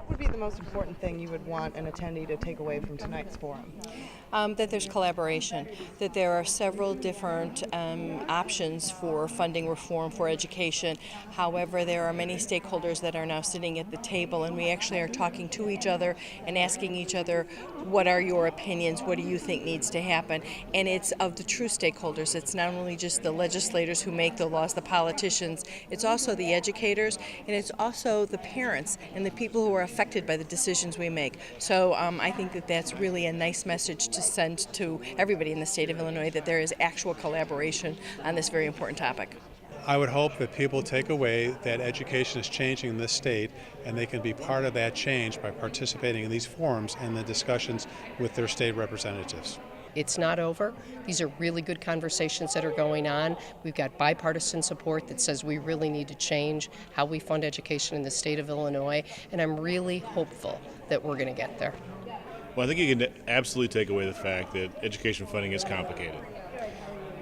What would be the most important thing you would want an attendee to take away from tonight's forum? That there's collaboration, that there are several different options for funding reform for education. However, there are many stakeholders that are now sitting at the table, and we actually are talking to each other and asking each other, what are your opinions? What do you think needs to happen? And it's of the true stakeholders. It's not only just the legislators who make the laws, the politicians, it's also the educators, and it's also the parents and the people who are affected by the decisions we make. So I think that that's really a nice message to send to everybody in the state of Illinois, that there is actual collaboration on this very important topic. I would hope that people take away that education is changing in this state, and they can be part of that change by participating in these forums and the discussions with their state representatives. It's not over. These are really good conversations that are going on. We've got bipartisan support that says we really need to change how we fund education in the state of Illinois, and I'm really hopeful that we're going to get there. Well, I think you can absolutely take away the fact that education funding is complicated.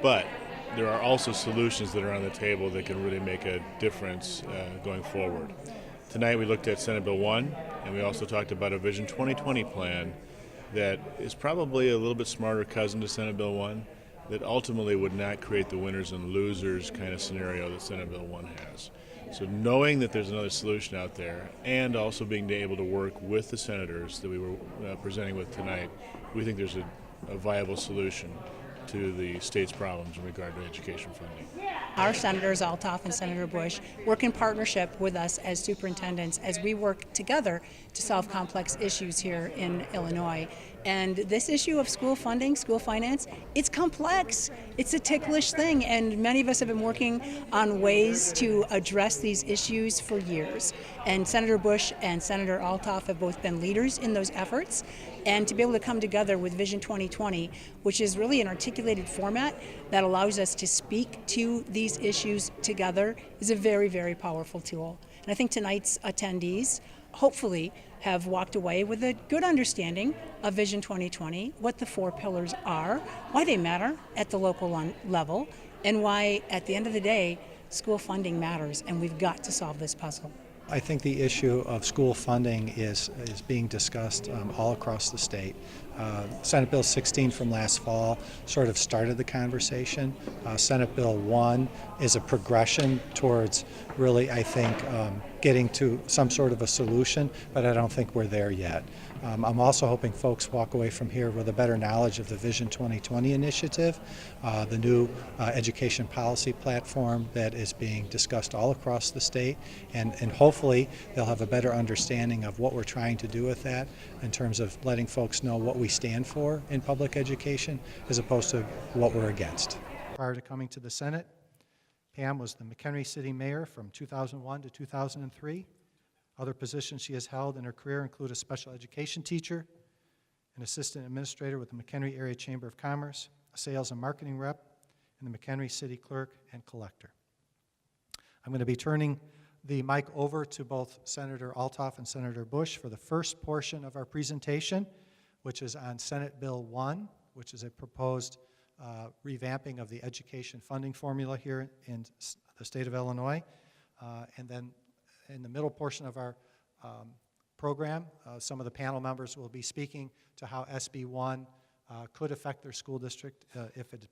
But there are also solutions that are on the table that can really make a difference going forward. Tonight we looked at Senate Bill 1, and we also talked about a Vision 2020 plan that is probably a little bit smarter cousin to Senate Bill 1, that ultimately would not create the winners and losers kind of scenario that Senate Bill 1 has. So knowing that there's another solution out there, and also being able to work with the senators that we were presenting with tonight, we think there's a viable solution to the state's problems in regard to education funding. Our senators, Althoff and Senator Bush, work in partnership with us as superintendents as we work together to solve complex issues here in Illinois. And this issue of school funding, school finance, it's complex. It's a ticklish thing, and many of us have been working on ways to address these issues for years. And Senator Bush and Senator Althoff have both been leaders in those efforts. And to be able to come together with Vision 2020, which is really an articulated format that allows us to speak to these issues together, is a very, very powerful tool. And I think tonight's attendees hopefully have walked away with a good understanding of Vision 2020, what the 4 pillars are, why they matter at the local level, and why, at the end of the day, school funding matters, and we've got to solve this puzzle. I think the issue of school funding is being discussed all across the state. Senate Bill 16 from last fall sort of started the conversation. Senate Bill 1 is a progression towards really, I think, getting to some sort of a solution, but I don't think we're there yet. I'm also hoping folks walk away from here with a better knowledge of the Vision 2020 initiative, the new education policy platform that is being discussed all across the state, and hopefully they'll have a better understanding of what we're trying to do with that in terms of letting folks know what we stand for in public education as opposed to what we're against. Prior to coming to the Senate, Pam was the McHenry City Mayor from 2001 to 2003. Other positions she has held in her career include a special education teacher, an assistant administrator with the McHenry Area Chamber of Commerce, a sales and marketing rep, and the McHenry City Clerk and Collector. I'm going to be turning the mic over to both Senator Althoff and Senator Bush for the first portion of our presentation, which is on Senate Bill 1, which is a proposed revamping of the education funding formula here in the state of Illinois. And then in the middle portion of our program, some of the panel members will be speaking to how SB 1 could affect their school district if it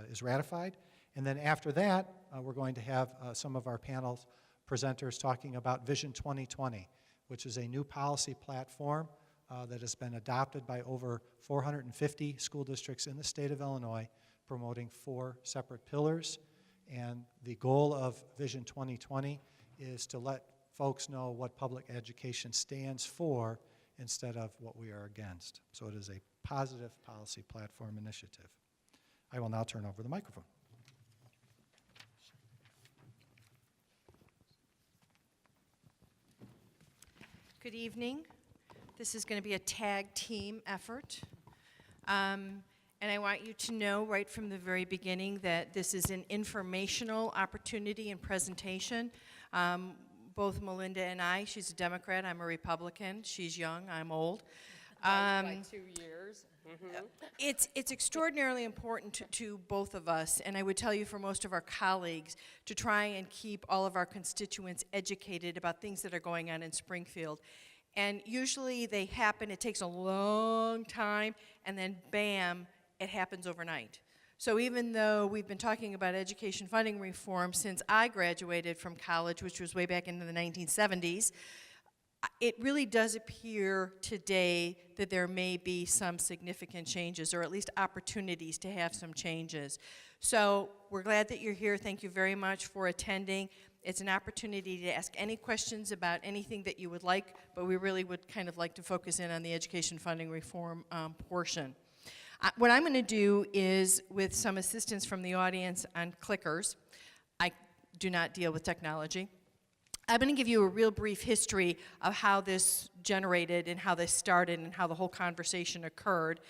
is ratified. And then after that, we're going to have some of our panel presenters talking about Vision 2020, which is a new policy platform that has been adopted by over 450 school districts in the state of Illinois, promoting 4 separate pillars. And the goal of Vision 2020 is to let folks know what public education stands for instead of what we are against. So it is a positive policy platform initiative. I will now turn over the microphone. Good evening. This is going to be a tag team effort. And I want you to know right from the very beginning that this is an informational opportunity and presentation. Both Melinda and I, she's a Democrat, I'm a Republican. She's young, I'm old. By 2 years. Mm-hmm. It's extraordinarily important to both of us, and I would tell you for most of our colleagues, to try and keep all of our constituents educated about things that are going on in Springfield. And usually they happen, it takes a long time, and then bam, it happens overnight. So even though we've been talking about education funding reform since I graduated from college, which was way back into the 1970s, it really does appear today that there may be some significant changes, or at least opportunities to have some changes. So we're glad that you're here. Thank you very much for attending. It's an opportunity to ask any questions about anything that you would like, but we really would kind of like to focus in on the education funding reform portion. What I'm going to do is, with some assistance from the audience on clickers, I do not deal with technology. I'm going to give you a real brief history of how this generated and how this started and how the whole conversation occurred.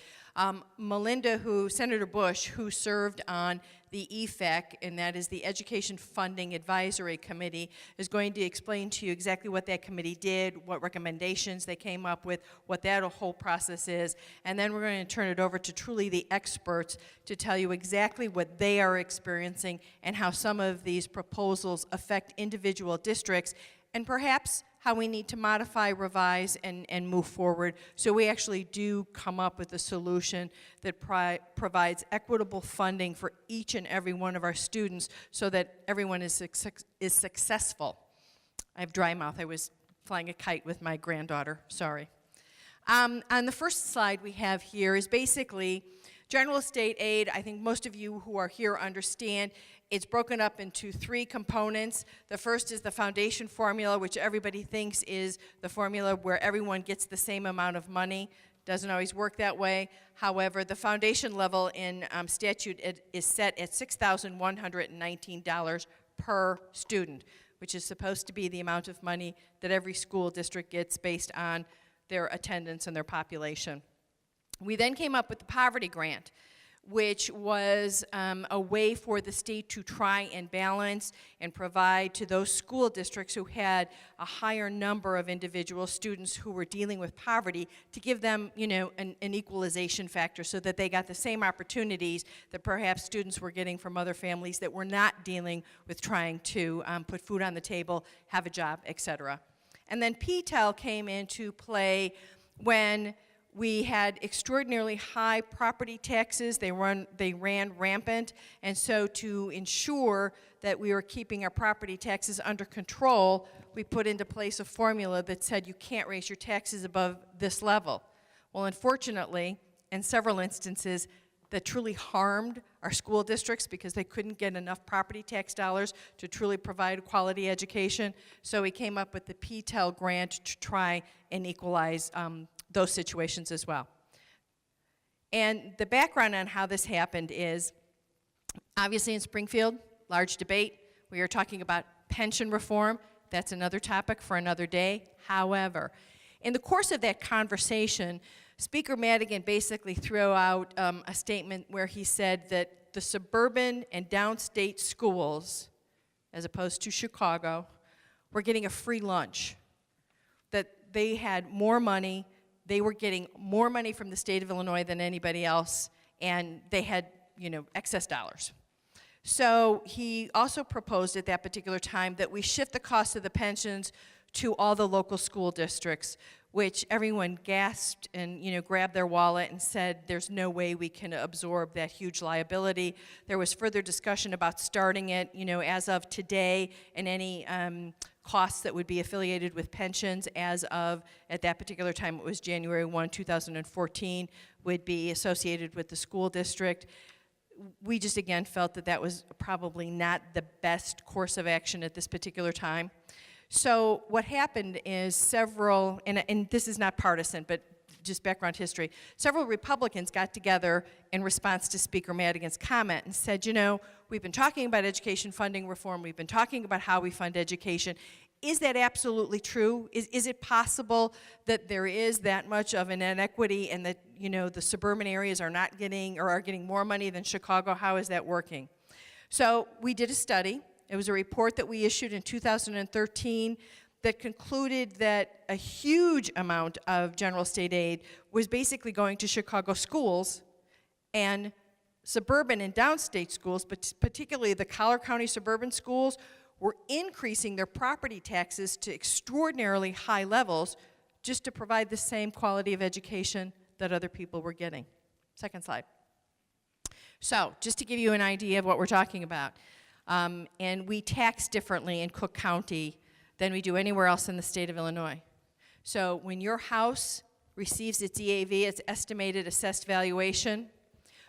Melinda, Senator Bush, who served on the EFAC, and that is the Education Funding Advisory Committee, is going to explain to you exactly what that committee did, what recommendations they came up with, what that whole process is, and then we're going to turn it over to truly the experts to tell you exactly what they are experiencing and how some of these proposals affect individual districts, and perhaps how we need to modify, revise, and move forward so we actually do come up with a solution that provides equitable funding for each and every one of our students so that everyone is successful. I have dry mouth. I was flying a kite with my granddaughter. Sorry. On the first slide we have here is basically general state aid. I think most of you who are here understand it's broken up into three components. The first is the foundation formula, which everybody thinks is the formula where everyone gets the same amount of money. Doesn't always work that way. However, the foundation level in statute is set at $6,119 per student, which is supposed to be the amount of money that every school district gets based on their attendance and their population. We then came up with the poverty grant, which was a way for the state to try and balance and provide to those school districts who had a higher number of individual students who were dealing with poverty to give them, you know, an equalization factor so that they got the same opportunities that perhaps students were getting from other families that were not dealing with trying to put food on the table, have a job, etc. And then PTEL came into play when we had extraordinarily high property taxes. They ran rampant, and so to ensure that we were keeping our property taxes under control, we put into place a formula that said you can't raise your taxes above this level. Well, unfortunately, in several instances, that truly harmed our school districts because they couldn't get enough property tax dollars to truly provide a quality education. So we came up with the PTEL grant to try and equalize those situations as well. And the background on how this happened is, obviously in Springfield, large debate. We are talking about pension reform. That's another topic for another day. However, in the course of that conversation, Speaker Madigan basically threw out a statement where he said that the suburban and downstate schools, as opposed to Chicago, were getting a free lunch, that they had more money. They were getting more money from the state of Illinois than anybody else, and they had, you know, excess dollars. So he also proposed at that particular time that we shift the cost of the pensions to all the local school districts, which everyone gasped and, you know, grabbed their wallet and said, there's no way we can absorb that huge liability. There was further discussion about starting it, you know, as of today, and any costs that would be affiliated with pensions as of, at that particular time, it was January 1, 2014, would be associated with the school district. We just, again, felt that that was probably not the best course of action at this particular time. So what happened is several, and this is not partisan, but just background history, several Republicans got together in response to Speaker Madigan's comment and said, you know, we've been talking about education funding reform, we've been talking about how we fund education. Is that absolutely true? Is it possible that there is that much of an inequity and that, you know, the suburban areas are not getting, or are getting more money than Chicago? How is that working? So we did a study. It was a report that we issued in 2013 that concluded that a huge amount of general state aid was basically going to Chicago schools, and suburban and downstate schools, but particularly the Collier County suburban schools, were increasing their property taxes to extraordinarily high levels just to provide the same quality of education that other people were getting. Second slide. So, just to give you an idea of what we're talking about, and we tax differently in Cook County than we do anywhere else in the state of Illinois. So, when your house receives its EAV, its estimated assessed valuation,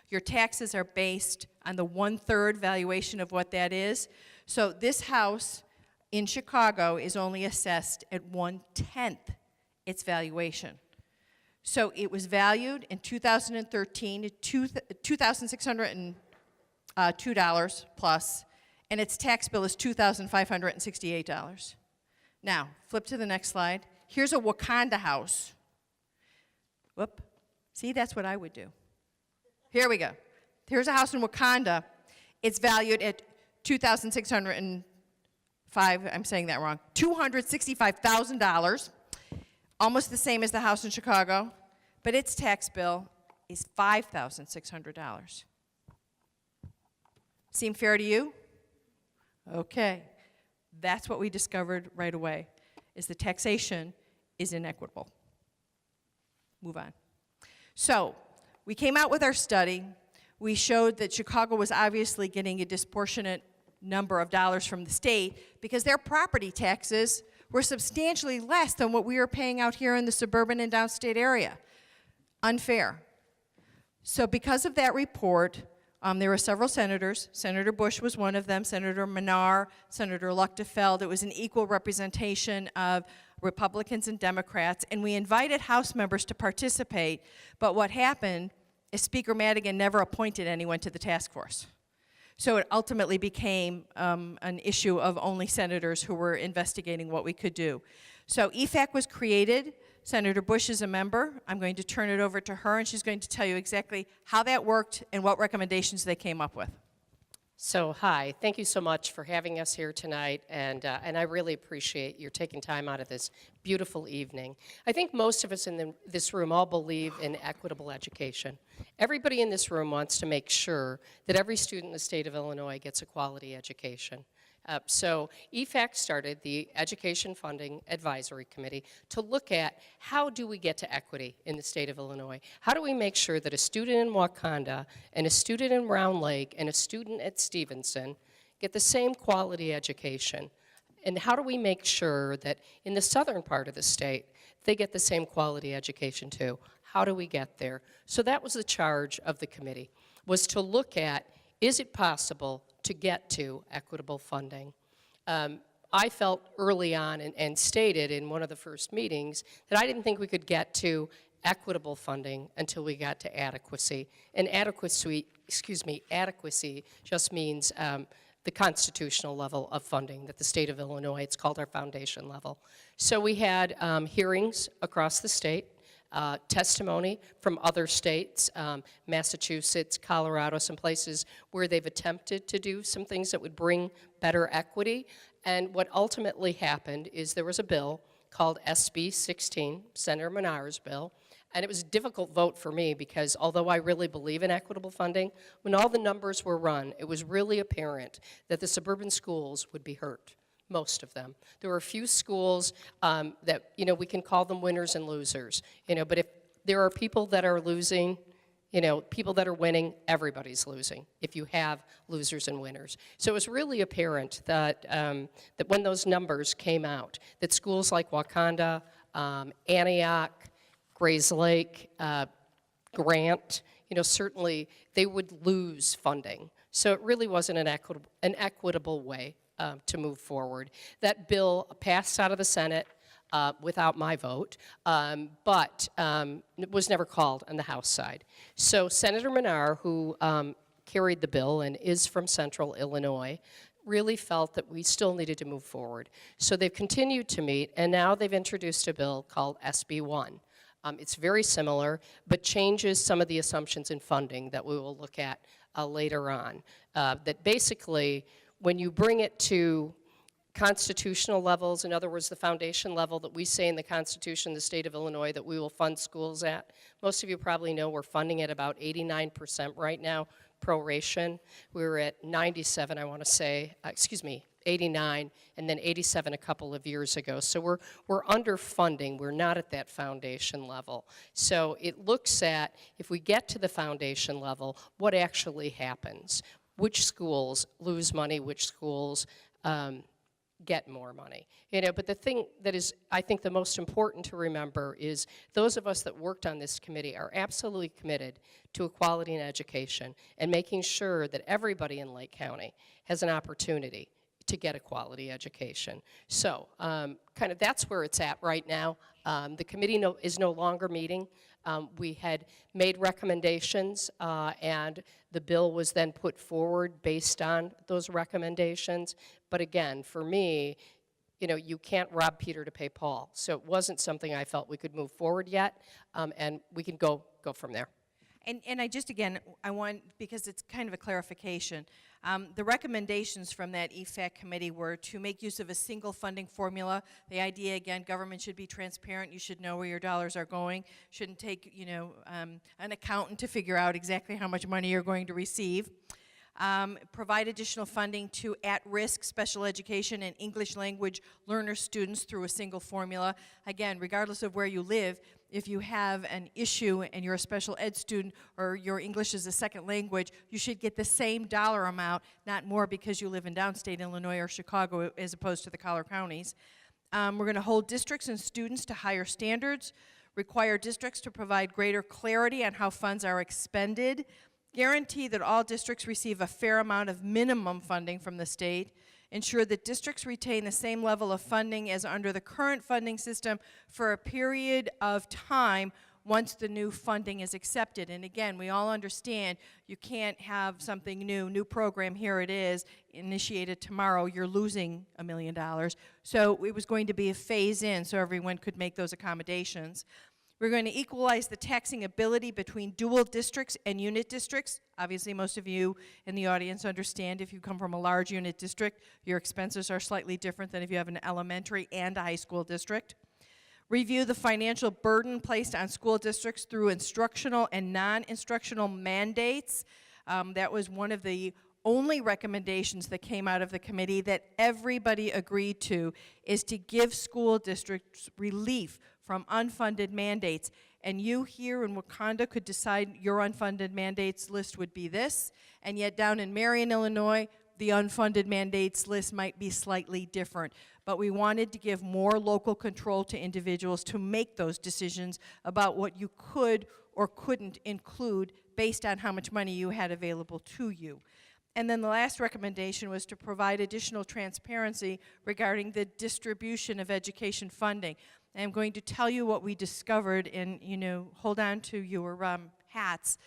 your taxes are based on the 1/3 valuation of what that is. So, this house in Chicago is only assessed at 1/10 its valuation. So it was valued in 2013 at $2,602 plus, and its tax bill is $2,568. Now, flip to the next slide. Here's a Wauconda house. Whoop. See, that's what I would do. Here we go. Here's a house in Wauconda. It's valued at $265,000. Almost the same as the house in Chicago, but its tax bill is $5,600. Seem fair to you? Okay. That's what we discovered right away, is the taxation is inequitable. Move on. So, we came out with our study. We showed that Chicago was obviously getting a disproportionate number of dollars from the state because their property taxes were substantially less than what we were paying out here in the suburban and downstate area. Unfair. So because of that report, there were several senators. Senator Bush was one of them, Senator Menard, Senator Luchtefeld. It was an equal representation of Republicans and Democrats, and we invited House members to participate, but what happened is Speaker Madigan never appointed anyone to the task force. So it ultimately became an issue of only senators who were investigating what we could do. So EFAC was created. Senator Bush is a member. I'm going to turn it over to her, and she's going to tell you exactly how that worked and what recommendations they came up with. So, hi, thank you so much for having us here tonight, and I really appreciate your taking time out of this beautiful evening. I think most of us in this room all believe in equitable education. Everybody in this room wants to make sure that every student in the state of Illinois gets a quality education. So EFAC started the Education Funding Advisory Committee to look at how do we get to equity in the state of Illinois? How do we make sure that a student in Wauconda and a student in Round Lake and a student at Stevenson get the same quality education? And how do we make sure that in the southern part of the state, they get the same quality education too? How do we get there? So that was the charge of the committee, was to look at, is it possible to get to equitable funding? I felt early on and stated in one of the first meetings that I didn't think we could get to equitable funding until we got to adequacy. And adequacy just means the constitutional level of funding that the state of Illinois, it's called our foundation level. So we had hearings across the state, testimony from other states, Massachusetts, Colorado, some places where they've attempted to do some things that would bring better equity. And what ultimately happened is there was a bill called SB 16, Senator Menard's bill, and it was a difficult vote for me because although I really believe in equitable funding, when all the numbers were run, it was really apparent that the suburban schools would be hurt. Most of them. There were a few schools that, we can call them winners and losers, but if there are people that are losing, people that are winning, everybody's losing if you have losers and winners. So it was really apparent that, that when those numbers came out, that schools like Wauconda, Antioch, Grays Lake, Grant, certainly they would lose funding. So it really wasn't an equitable way to move forward. That bill passed out of the Senate without my vote, but it was never called on the House side. So Senator Menard, who carried the bill and is from Central Illinois, really felt that we still needed to move forward. So they've continued to meet, and now they've introduced a bill called SB 1. It's very similar, but changes some of the assumptions in funding that we will look at later on. That basically, when you bring it to constitutional levels, in other words, the foundation level that we say in the Constitution of the state of Illinois that we will fund schools at, most of you probably know we're funding at about 89% right now, proration. We were at 97, I want to say, 89 and then 87 a couple of years ago. So we're underfunding. We're not at that foundation level. So it looks at, if we get to the foundation level, what actually happens. Which schools lose money, which schools get more money. But the thing that is, I think, the most important to remember is those of us that worked on this committee are absolutely committed to equality in education and making sure that everybody in Lake County has an opportunity to get a quality education. So kind of that's where it's at right now. The committee is no longer meeting. We had made recommendations and the bill was then put forward based on those recommendations. But again, for me, you can't rob Peter to pay Paul. So it wasn't something I felt we could move forward yet, and we can go from there. And I just, again, I want, because it's kind of a clarification, the recommendations from that EFAC committee were to make use of a single funding formula. The idea, again, government should be transparent. You should know where your dollars are going. Shouldn't take, an accountant to figure out exactly how much money you're going to receive. Provide additional funding to at-risk special education and English language learner students through a single formula. Again, regardless of where you live, if you have an issue and you're a special ed student or your English is a second language, you should get the same dollar amount, not more because you live in downstate Illinois or Chicago as opposed to the collar counties. We're going to hold districts and students to higher standards, require districts to provide greater clarity on how funds are expended, guarantee that all districts receive a fair amount of minimum funding from the state, ensure that districts retain the same level of funding as under the current funding system for a period of time once the new funding is accepted. And again, we all understand you can't have something new program, here it is, initiated tomorrow, you're losing $1 million. So it was going to be a phase in so everyone could make those accommodations. We're going to equalize the taxing ability between dual districts and unit districts. Obviously, most of you in the audience understand if you come from a large unit district, your expenses are slightly different than if you have an elementary and a high school district. Review the financial burden placed on school districts through instructional and non-instructional mandates. That was one of the only recommendations that came out of the committee that everybody agreed to, is to give school districts relief from unfunded mandates. And you here in Wauconda could decide your unfunded mandates list would be this, and yet down in Marion, Illinois, the unfunded mandates list might be slightly different. But we wanted to give more local control to individuals to make those decisions about what you could or couldn't include based on how much money you had available to you. And then the last recommendation was to provide additional transparency regarding the distribution of education funding. I'm going to tell you what we discovered, and hold on to your hats.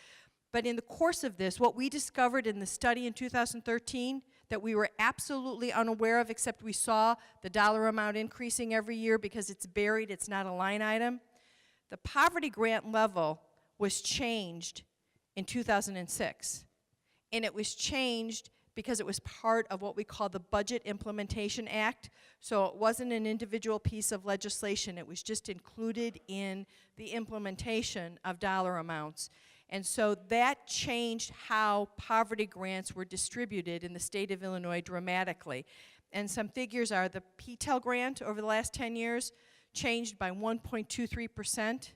But in the course of this, what we discovered in the study in 2013 that we were absolutely unaware of, except we saw the dollar amount increasing every year because it's buried, it's not a line item. The poverty grant level was changed in 2006. And it was changed because it was part of what we call the Budget Implementation Act. So it wasn't an individual piece of legislation, it was just included in the implementation of dollar amounts. And so that changed how poverty grants were distributed in the state of Illinois dramatically. And some figures are the PTEL grant over the last 10 years changed by 1.23%.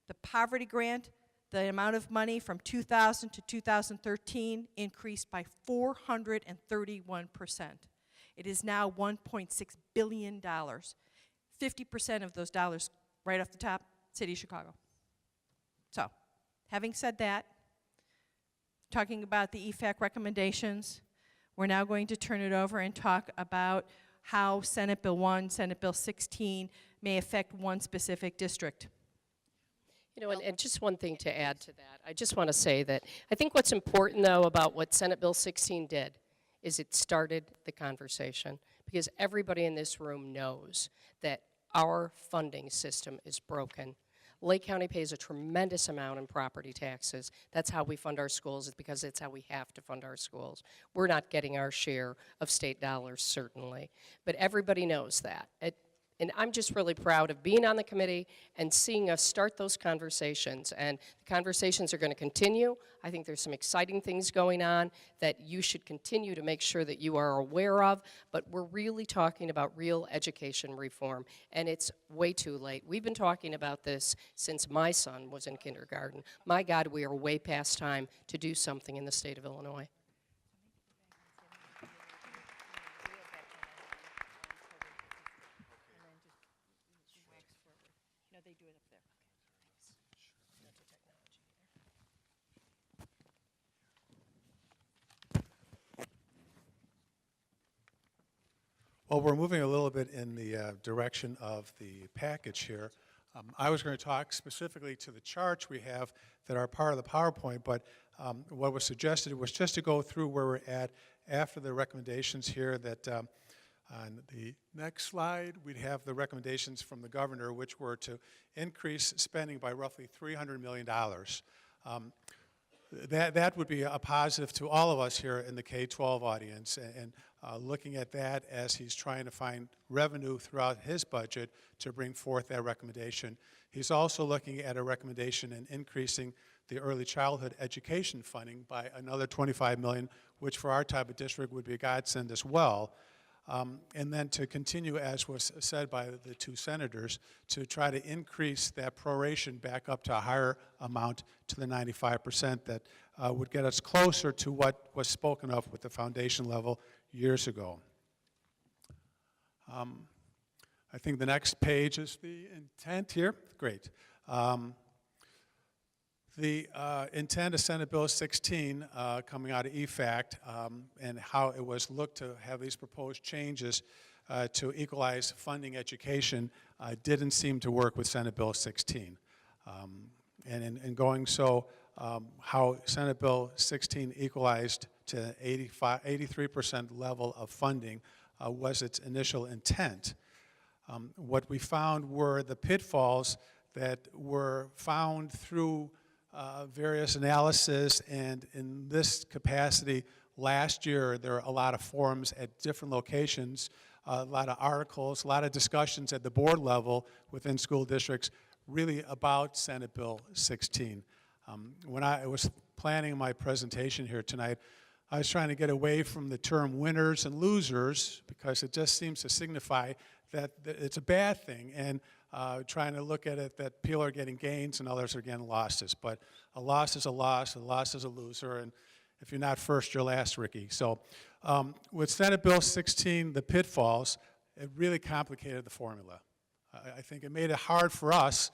The poverty grant, the amount of money from 2000 to 2013 increased by 431%. It is now $1.6 billion. 50% of those dollars, right off the top, City of Chicago. So, having said that, talking about the EFAC recommendations, we're now going to turn it over and talk about how Senate Bill 1, Senate Bill 16 may affect one specific district. And just one thing to add to that, I just want to say that I think what's important, though, about what Senate Bill 16 did is it started the conversation, because everybody in this room knows that our funding system is broken. Lake County pays a tremendous amount in property taxes. That's how we fund our schools, because it's how we have to fund our schools. We're not getting our share of state dollars, certainly. But everybody knows that. And I'm just really proud of being on the committee and seeing us start those conversations. And the conversations are going to continue. I think there's some exciting things going on that you should continue to make sure that you are aware of. But we're really talking about real education reform, and it's way too late. We've been talking about this since my son was in kindergarten. My God, we are way past time to do something in the state of Illinois. Well, we're moving a little bit in the direction of the package here. I was going to talk specifically to the charts we have that are part of the PowerPoint, but what was suggested was just to go through where we're at after the recommendations here. That on the next slide, we'd have the recommendations from the governor, which were to increase spending by roughly $300 million. That would be a positive to all of us here in the K-12 audience, and looking at that as he's trying to find revenue throughout his budget to bring forth that recommendation. He's also looking at a recommendation in increasing the early childhood education funding by another $25 million, which for our type of district would be a godsend as well. And then to continue, as was said by the two senators, to try to increase that proration back up to a higher amount to the 95% that would get us closer to what was spoken of with the foundation level years ago. I think the next page is the intent here. Great. The intent of Senate Bill 16 coming out of EFACT and how it was looked to have these proposed changes to equalize funding education didn't seem to work with Senate Bill 16. And in going so, how Senate Bill 16 equalized to 83% level of funding was its initial intent. What we found were the pitfalls that were found through various analysis, and in this capacity last year there were a lot of forums at different locations, a lot of articles, a lot of discussions at the board level within school districts really about Senate Bill 16. When I was planning my presentation here tonight, I was trying to get away from the term winners and losers because it just seems to signify that it's a bad thing, and trying to look at it that people are getting gains and others are getting losses. But a loss is a loss is a loser, and if you're not first, you're last, Ricky. So with Senate Bill 16, the pitfalls, it really complicated the formula. I think it made it hard for us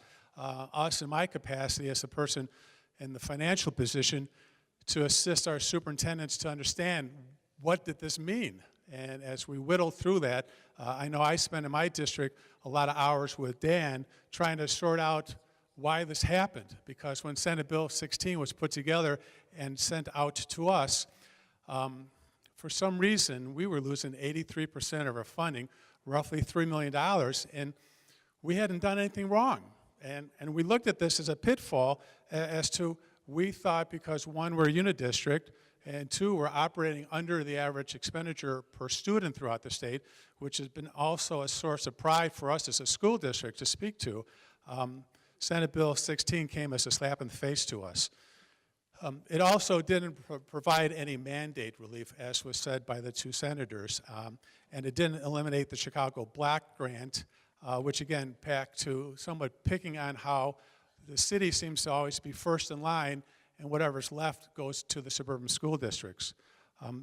in my capacity as a person in the financial position, to assist our superintendents to understand what did this mean. And as we whittled through that, I know I spent in my district a lot of hours with Dan trying to sort out why this happened. Because when Senate Bill 16 was put together and sent out to us, for some reason we were losing 83% of our funding, roughly $3 million, and we hadn't done anything wrong. And we looked at this as a pitfall as to, we thought because one, we're a unit district, and two, we're operating under the average expenditure per student throughout the state, which has been also a source of pride for us as a school district to speak to. Senate Bill 16 came as a slap in the face to us. It also didn't provide any mandate relief, as was said by the two senators, and it didn't eliminate the Chicago Block Grant, which again, back to somewhat picking on how the city seems to always be first in line, and whatever's left goes to the suburban school districts.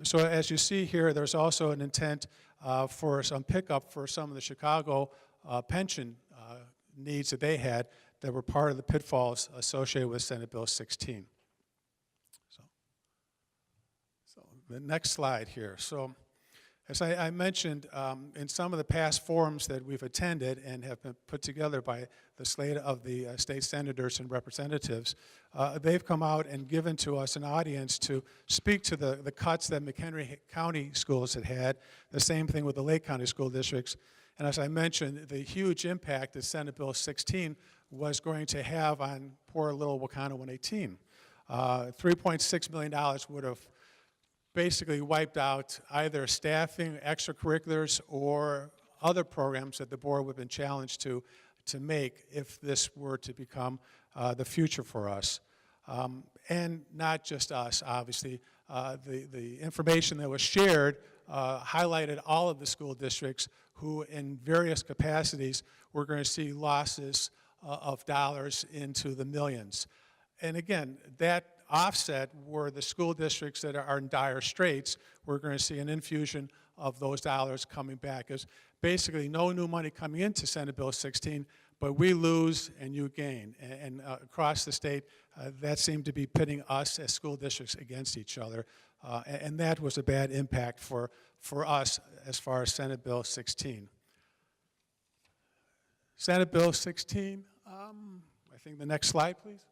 So as you see here, there's also an intent for some pickup for some of the Chicago pension needs that they had that were part of the pitfalls associated with Senate Bill 16. So the next slide here. So as I mentioned, in some of the past forums that we've attended and have been put together by the slate of the state senators and representatives, they've come out and given to us an audience to speak to the cuts that McHenry County schools had, the same thing with the Lake County school districts. And as I mentioned, the huge impact that Senate Bill 16 was going to have on poor little Wauconda 118. $3.6 million would have basically wiped out either staffing, extracurriculars, or other programs that the board would have been challenged to make if this were to become the future for us. And not just us, obviously. The information that was shared highlighted all of the school districts who in various capacities were going to see losses of dollars into the millions. And again, that offset were the school districts that are in dire straits. We're going to see an infusion of those dollars coming back. There's basically no new money coming into Senate Bill 16, but we lose and you gain. And across the state, that seemed to be pitting us as school districts against each other. And that was a bad impact for us as far as Senate Bill 16. Senate Bill 16, I think the next slide, please.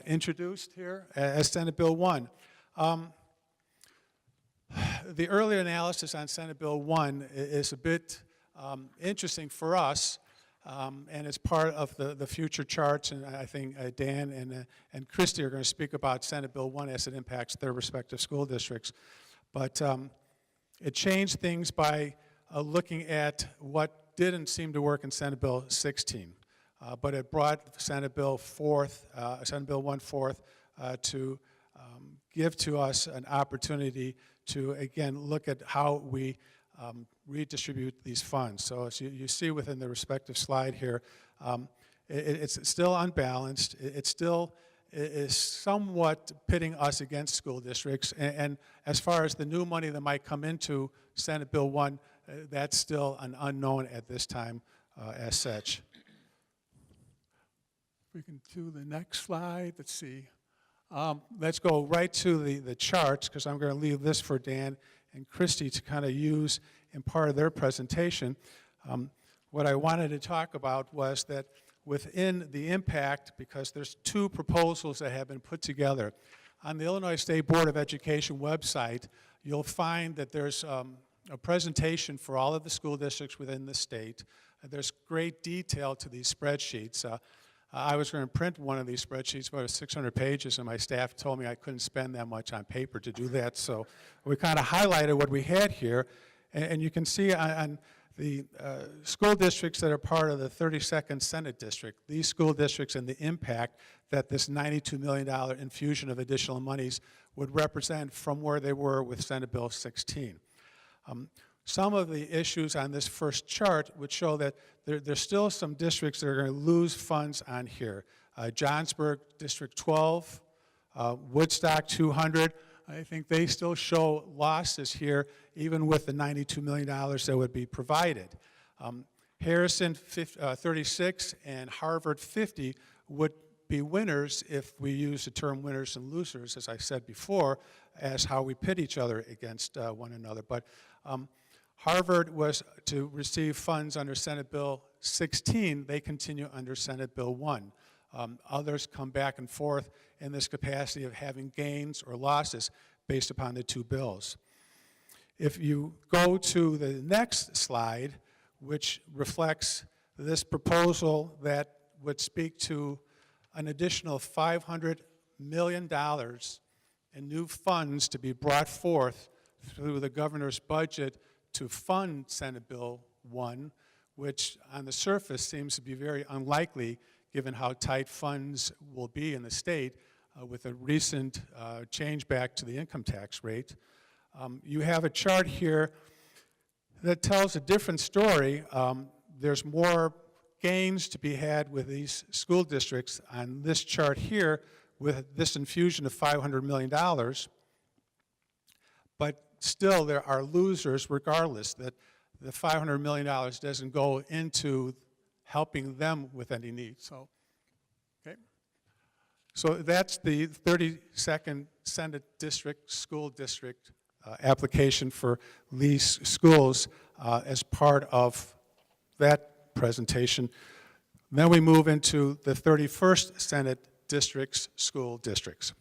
Introduced here as Senate Bill 1. The earlier analysis on Senate Bill 1 is a bit interesting for us, and it's part of the future charts, and I think Dan and Christy are going to speak about Senate Bill 1 as it impacts their respective school districts. But it changed things by looking at what didn't seem to work in Senate Bill 16. But it brought Senate Bill 1 forth to give to us an opportunity to, again, look at how we redistribute these funds. So as you see within the respective slide here, it's still unbalanced. It still is somewhat pitting us against school districts. And as far as the new money that might come into Senate Bill 1, that's still an unknown at this time as such. We can do the next slide. Let's see. Let's go right to the charts, because I'm going to leave this for Dan and Christy to kind of use in part of their presentation. What I wanted to talk about was that within the impact, because there's two proposals that have been put together. On the Illinois State Board of Education website, you'll find that there's a presentation for all of the school districts within the state. There's great detail to these spreadsheets. I was going to print one of these spreadsheets, about 600 pages, and my staff told me I couldn't spend that much on paper to do that. So we kind of highlighted what we had here, and you can see on the school districts that are part of the 32nd Senate District, these school districts and the impact that this $92 million infusion of additional monies would represent from where they were with Senate Bill 16. Some of the issues on this first chart would show that there's still some districts that are going to lose funds on here. Johnsburg, District 12, Woodstock, 200. I think they still show losses here, even with the $92 million that would be provided. Harrison, 36, and Harvard, 50, would be winners if we use the term winners and losers, as I said before, as how we pit each other against one another. But Harvard was to receive funds under Senate Bill 16. They continue under Senate Bill 1. Others come back and forth in this capacity of having gains or losses based upon the two bills. If you go to the next slide, which reflects this proposal that would speak to an additional $500 million in new funds to be brought forth through the governor's budget to fund Senate Bill 1, which on the surface seems to be very unlikely given how tight funds will be in the state with a recent change back to the income tax rate. You have a chart here that tells a different story. There's more gains to be had with these school districts on this chart here with this infusion of $500 million. But still, there are losers regardless, that the $500 million doesn't go into helping them with any needs. So, okay. So that's the 32nd Senate District School District application for these schools as part of that presentation. Then we move into the 31st Senate District's school districts,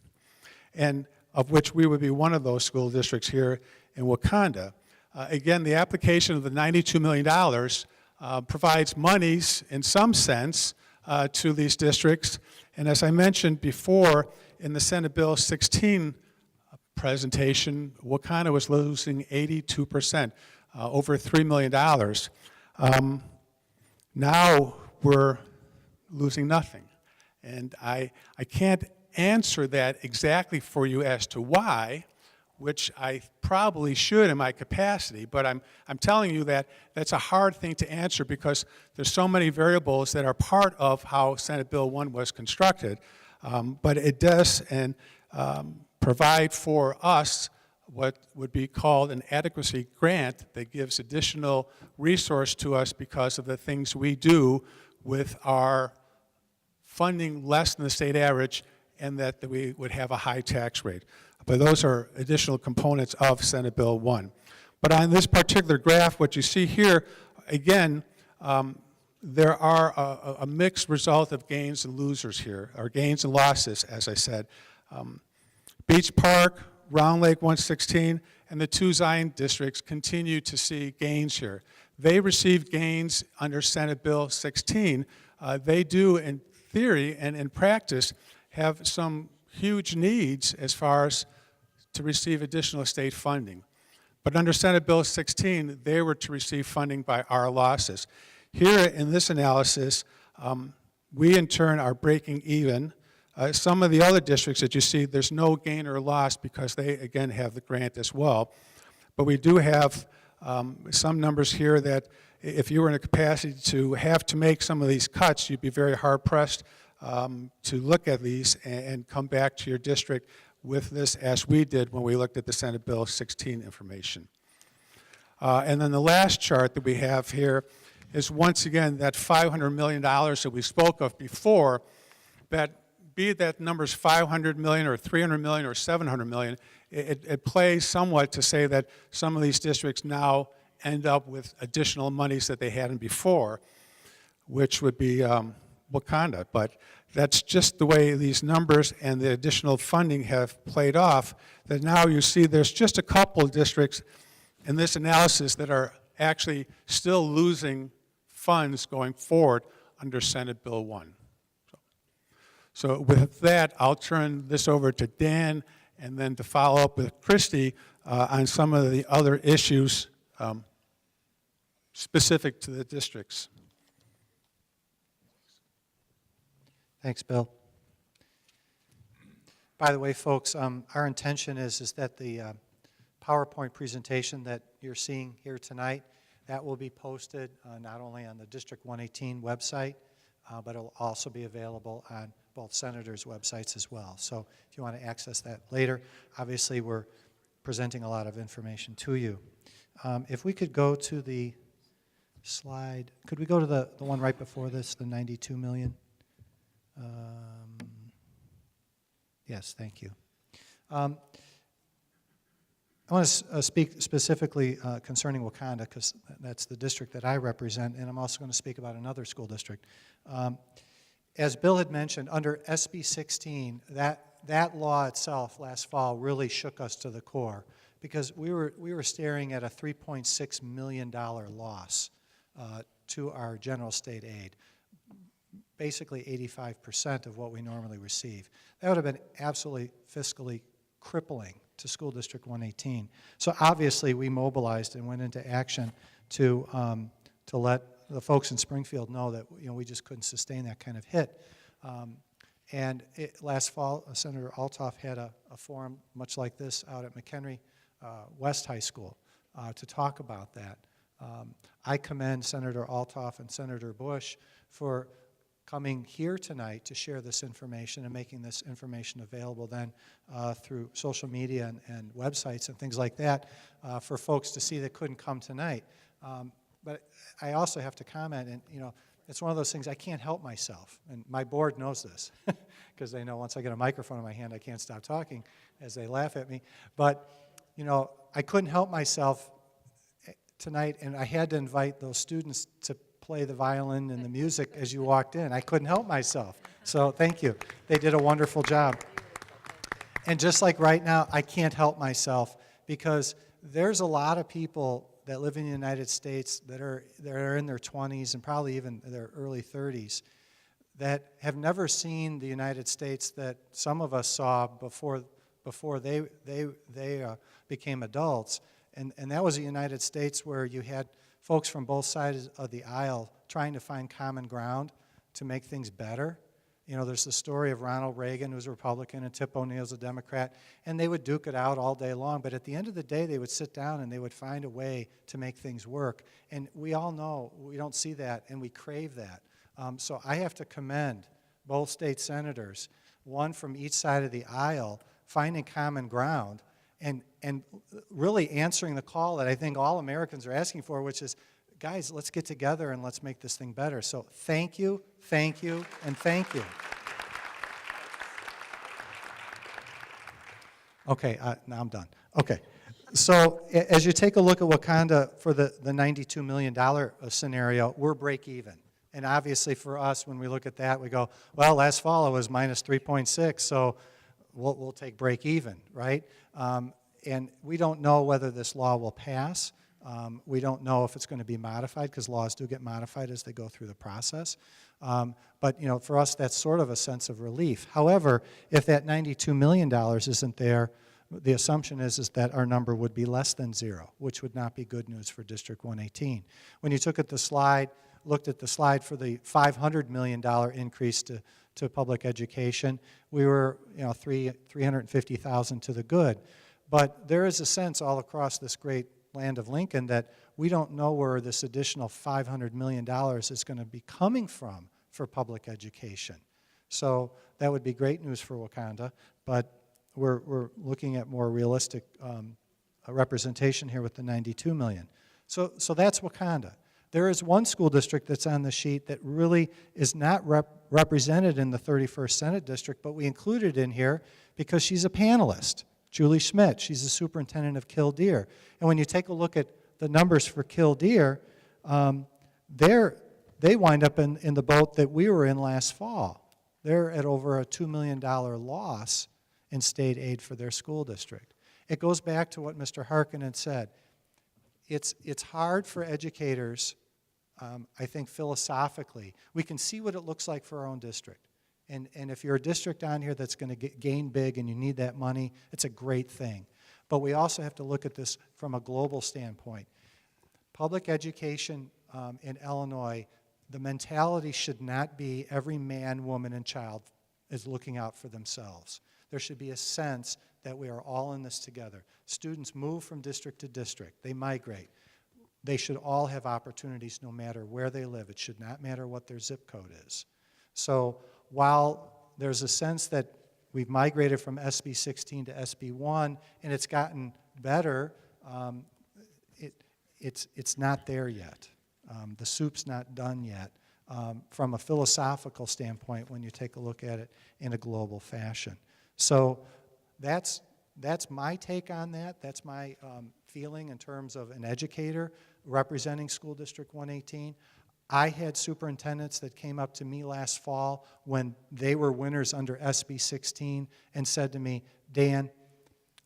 and of which we would be one of those school districts here in Wauconda. Again, the application of the $92 million provides monies in some sense to these districts. And as I mentioned before, in the Senate Bill 16 presentation, Wauconda was losing 82%. over $3 million. Now we're losing nothing. And I can't answer that exactly for you as to why, which I probably should in my capacity, but I'm telling you that that's a hard thing to answer because there's so many variables that are part of how Senate Bill 1 was constructed. But it does provide for us what would be called an adequacy grant that gives additional resource to us because of the things we do with our funding less than the state average and that we would have a high tax rate. But those are additional components of Senate Bill 1. But on this particular graph, what you see here, again, there are a mixed result of gains and losers here, or gains and losses, as I said. Beach Park, Round Lake 116, and the two Zion districts continue to see gains here. They received gains under Senate Bill 16. They do, in theory and in practice, have some huge needs as far as to receive additional state funding. But under Senate Bill 16, they were to receive funding by our losses. Here in this analysis, we in turn are breaking even. Some of the other districts that you see, there's no gain or loss because they, again, have the grant as well. But we do have some numbers here that if you were in a capacity to have to make some of these cuts, you'd be very hard-pressed to look at these and come back to your district with this as we did when we looked at the Senate Bill 16 information. And then the last chart that we have here is once again that $500 million that we spoke of before, that be it that number's 500 million or 300 million or 700 million, it plays somewhat to say that some of these districts now end up with additional monies that they hadn't before, which would be Wauconda. But that's just the way these numbers and the additional funding have played off, that now you see there's just a couple of districts in this analysis that are actually still losing funds going forward under Senate Bill 1. So with that, I'll turn this over to Dan and then to follow up with Christy on some of the other issues specific to the districts. Thanks, Bill. By the way, folks, our intention is that the PowerPoint presentation that you're seeing here tonight, that will be posted not only on the District 118 website, but it will also be available on both senators' websites as well. So if you want to access that later, obviously we're presenting a lot of information to you. If we could go to the slide, could we go to the one right before this, the 92 million? Yes, thank you. I want to speak specifically concerning Wauconda because that's the district that I represent, and I'm also going to speak about another school district. As Bill had mentioned, under SB 16, that law itself last fall really shook us to the core because we were staring at a $3.6 million loss to our general state aid. Basically 85% of what we normally receive. That would have been absolutely fiscally crippling to School District 118. So obviously we mobilized and went into action to let the folks in Springfield know that we just couldn't sustain that kind of hit. Last fall, Senator Althoff had a forum much like this out at McHenry West High School to talk about that. I commend Senator Althoff and Senator Bush for coming here tonight to share this information and making this information available then through social media and websites and things like that for folks to see that couldn't come tonight. But I also have to comment, and it's one of those things I can't help myself, and my board knows this because they know once I get a microphone in my hand I can't stop talking as they laugh at me. But I couldn't help myself tonight, and I had to invite those students to play the violin and the music as you walked in. I couldn't help myself. So thank you. They did a wonderful job. And just like right now, I can't help myself because there's a lot of people that live in the United States that are in their 20s and probably even their early 30s that have never seen the United States that some of us saw before they became adults. And that was the United States, where you had folks from both sides of the aisle trying to find common ground to make things better. You know, there's the story of Ronald Reagan, who's a Republican, and Tip O'Neill's a Democrat, and they would duke it out all day long. But at the end of the day, they would sit down and they would find a way to make things work. And we all know we don't see that, and we crave that. So I have to commend both state senators, one from each side of the aisle, finding common ground and really answering the call that I think all Americans are asking for, which is, guys, let's get together and let's make this thing better. So thank you, and thank you. Okay, now I'm done. Okay, so as you take a look at Wauconda for the $92 million scenario, we're break even. And obviously for us, when we look at that, we go, well, last fall it was minus 3.6, so we'll take break even, right? And we don't know whether this law will pass. We don't know if it's going to be modified, because laws do get modified as they go through the process. But you know, for us, that's sort of a sense of relief. However, if that $92 million isn't there, the assumption is that our number would be less than zero, which would not be good news for District 118. When you looked at the slide for the $500 million increase to public education, we were, you know, $350,000 to the good. But there is a sense all across this great land of Lincoln that we don't know where this additional $500 million is going to be coming from for public education. So that would be great news for Wauconda, but we're looking at more realistic representation here with the $92 million. So that's Wauconda. There is one school district that's on the sheet that really is not represented in the 31st Senate District, but we included in here because she's a panelist. Julie Schmidt, she's the superintendent of Killdeer. And when you take a look at the numbers for Killdeer, they wind up in the boat that we were in last fall. They're at over a $2 million loss in state aid for their school district. It goes back to what Mr. Harkin had said. It's hard for educators, I think philosophically. We can see what it looks like for our own district. And if you're a district on here that's going to gain big and you need that money, it's a great thing. But we also have to look at this from a global standpoint. Public education in Illinois, the mentality should not be every man, woman, and child is looking out for themselves. There should be a sense that we are all in this together. Students move from district to district. They migrate. They should all have opportunities no matter where they live. It should not matter what their zip code is. So while there's a sense that we've migrated from SB 16 to SB 1 and it's gotten better, it's not there yet. The soup's not done yet from a philosophical standpoint when you take a look at it in a global fashion. So that's my take on that. That's my feeling in terms of an educator representing School District 118. I had superintendents that came up to me last fall when they were winners under SB 16 and said to me, Dan,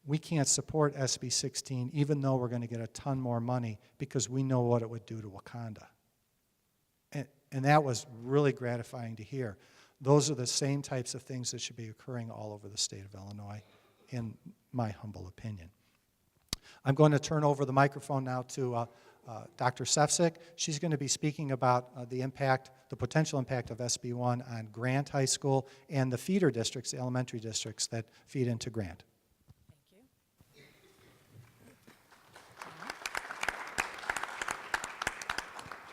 we can't support SB 16 even though we're going to get a ton more money because we know what it would do to Wauconda. And that was really gratifying to hear. Those are the same types of things that should be occurring all over the state of Illinois, in my humble opinion. I'm going to turn over the microphone now to Dr. Sefcik. She's going to be speaking about the potential impact of SB 1 on Grant High School and the feeder districts, the elementary districts that feed into Grant.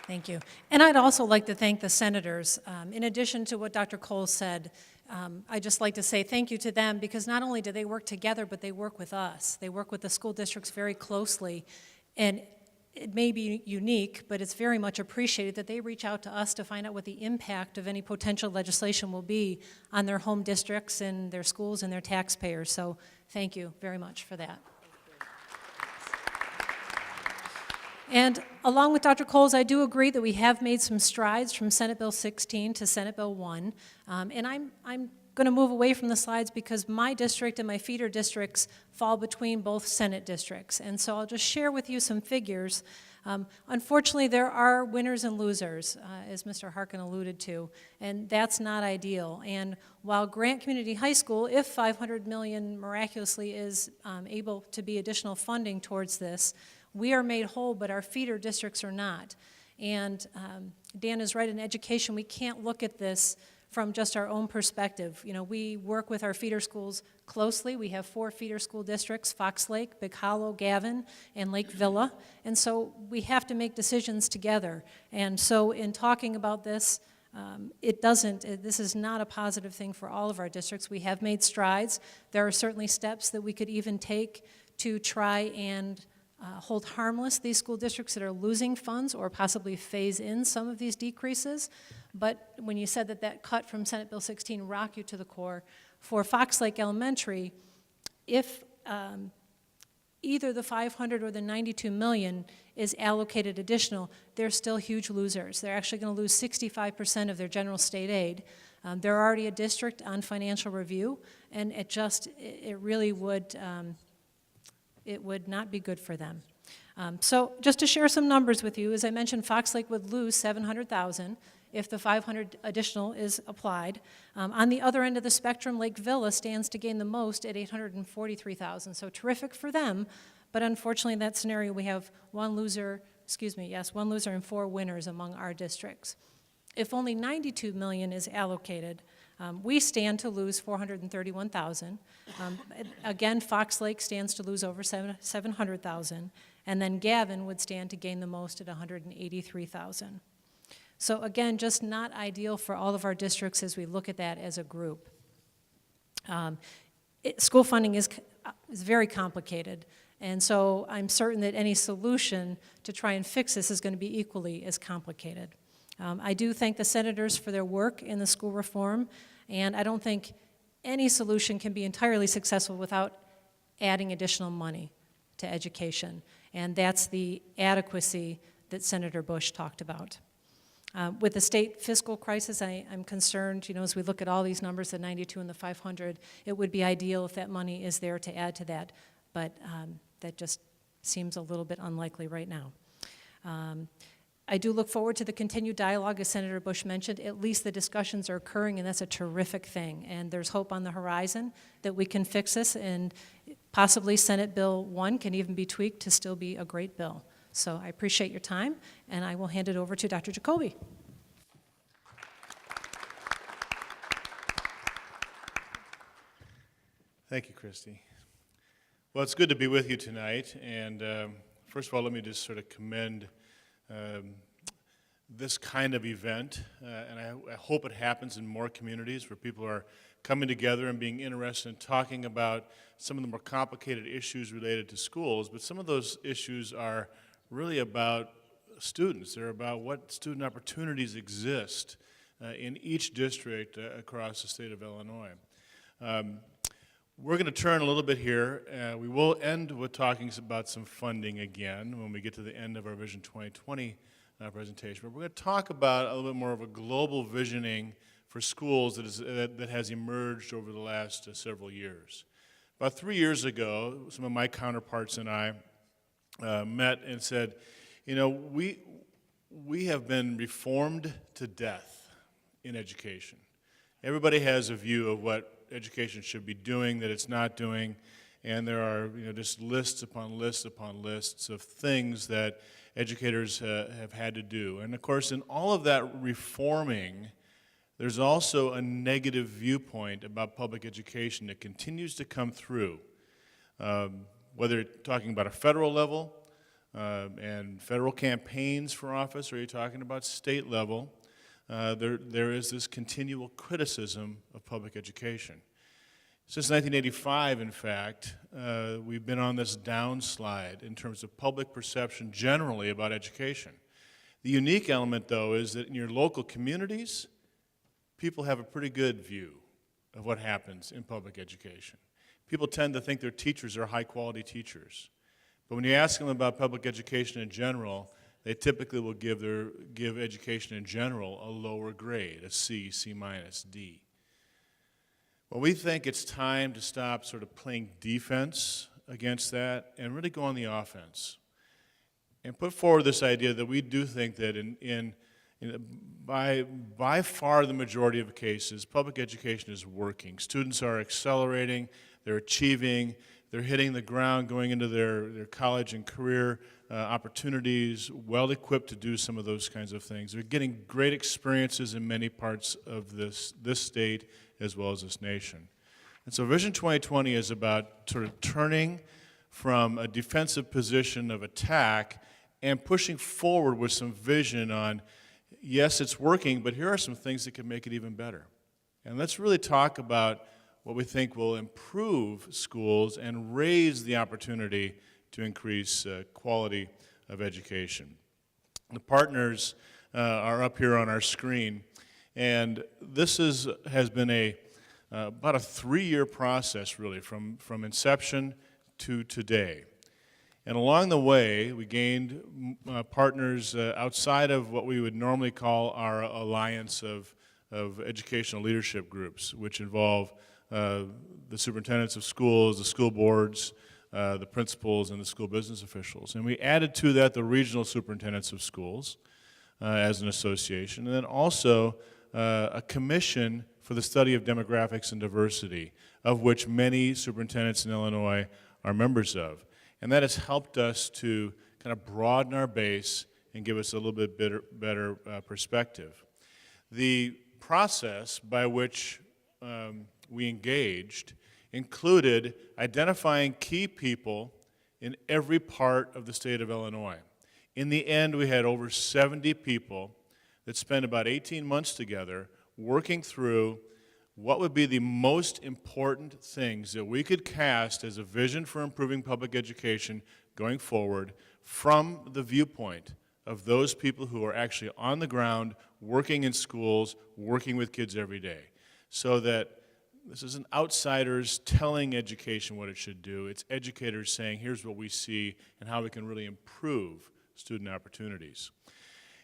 Thank you. And I'd also like to thank the senators. In addition to what Dr. Cole said, I'd just like to say thank you to them because not only do they work together, but they work with us. They work with the school districts very closely. And it may be unique, but it's very much appreciated that they reach out to us to find out what the impact of any potential legislation will be on their home districts and their schools and their taxpayers. So thank you very much for that. And along with Dr. Coles, I do agree that we have made some strides from Senate Bill 16 to Senate Bill 1. And I'm going to move away from the slides because my district and my feeder districts fall between both Senate districts. And so I'll just share with you some figures Unfortunately, there are winners and losers, as Mr. Harkin alluded to, and that's not ideal. And while Grant Community High School, if $500 million miraculously is able to be additional funding towards this, we are made whole, but our feeder districts are not. And Dan is right, in education, we can't look at this from just our own perspective. You know, we work with our feeder schools closely. We have 4 feeder school districts: Fox Lake, Big Hollow, Gavin, and Lake Villa. And so we have to make decisions together. And so in talking about this, this is not a positive thing for all of our districts. We have made strides. There are certainly steps that we could even take to try and hold harmless these school districts that are losing funds, or possibly phase in some of these decreases. But when you said that that cut from Senate Bill 16 rocked you to the core, for Fox Lake Elementary, if either the 500 or the 92 million is allocated additional, they're still huge losers. They're actually going to lose 65% of their general state aid. They're already a district on financial review, and it really would, it would not be good for them. So just to share some numbers with you, as I mentioned, Fox Lake would lose $700,000 if the 500 additional is applied. On the other end of the spectrum, Lake Villa stands to gain the most at $843,000. So terrific for them, but unfortunately in that scenario we have one loser and 4 winners among our districts. If only $92 million is allocated, we stand to lose $431,000. Again, Fox Lake stands to lose over $700,000, and then Gavin would stand to gain the most at $183,000. So again, just not ideal for all of our districts as we look at that as a group. School funding is very complicated, and so I'm certain that any solution to try and fix this is going to be equally as complicated. I do thank the senators for their work in the school reform, and I don't think any solution can be entirely successful without adding additional money to education, and that's the adequacy that Senator Bush talked about. With the state fiscal crisis, I'm concerned, as we look at all these numbers, the 92 and the 500, it would be ideal if that money is there to add to that, but that just seems a little bit unlikely right now. I do look forward to the continued dialogue, as Senator Bush mentioned. At least the discussions are occurring, and that's a terrific thing. And there's hope on the horizon that we can fix this, and possibly Senate Bill 1 can even be tweaked to still be a great bill. So I appreciate your time, and I will hand it over to Dr. Jacoby. Thank you, Christy. Well, it's good to be with you tonight, and first of all, let me just sort of commend this kind of event, and I hope it happens in more communities where people are coming together and being interested in talking about some of the more complicated issues related to schools, but some of those issues are really about students. They're about what student opportunities exist in each district across the state of Illinois. We're going to turn a little bit here. We will end with talking about some funding again when we get to the end of our Vision 2020 presentation. But we're going to talk about a little bit more of a global visioning for schools that has emerged over the last several years. About 3 years ago, some of my counterparts and I met and said, we have been reformed to death in education. Everybody has a view of what education should be doing, that it's not doing, and there are just lists upon lists upon lists of things that educators have had to do. And of course, in all of that reforming, there's also a negative viewpoint about public education that continues to come through, whether you're talking about a federal level and federal campaigns for office, or you're talking about state level. There is this continual criticism of public education. Since 1985, in fact, we've been on this downslide in terms of public perception generally about education. The unique element, though, is that in your local communities, people have a pretty good view of what happens in public education. People tend to think their teachers are high-quality teachers. But when you ask them about public education in general, they typically will give education in general a lower grade, a C, C minus, D. Well, we think it's time to stop sort of playing defense against that and really go on the offense. and put forward this idea that we do think that by far the majority of cases, public education is working. Students are accelerating, they're achieving, they're hitting the ground, going into their college and career opportunities, well equipped to do some of those kinds of things. They're getting great experiences in many parts of this state as well as this nation. And so Vision 2020 is about sort of turning from a defensive position of attack and pushing forward with some vision on, yes, it's working, but here are some things that can make it even better. And let's really talk about what we think will improve schools and raise the opportunity to increase quality of education. The partners are up here on our screen, and this has been about a 3-year process, really, from inception to today. And along the way, we gained partners outside of what we would normally call our alliance of educational leadership groups, which involve the superintendents of schools, the school boards, the principals, and the school business officials. And we added to that the regional superintendents of schools as an association, and then also a commission for the study of demographics and diversity, of which many superintendents in Illinois are members of. And that has helped us to kind of broaden our base and give us a little bit better perspective. The process by which we engaged included identifying key people in every part of the state of Illinois. In the end, we had over 70 people that spent about 18 months together working through what would be the most important things that we could cast as a vision for improving public education going forward from the viewpoint of those people who are actually on the ground, working in schools, working with kids every day. So that this isn't outsiders telling education what it should do, it's educators saying, here's what we see and how we can really improve student opportunities.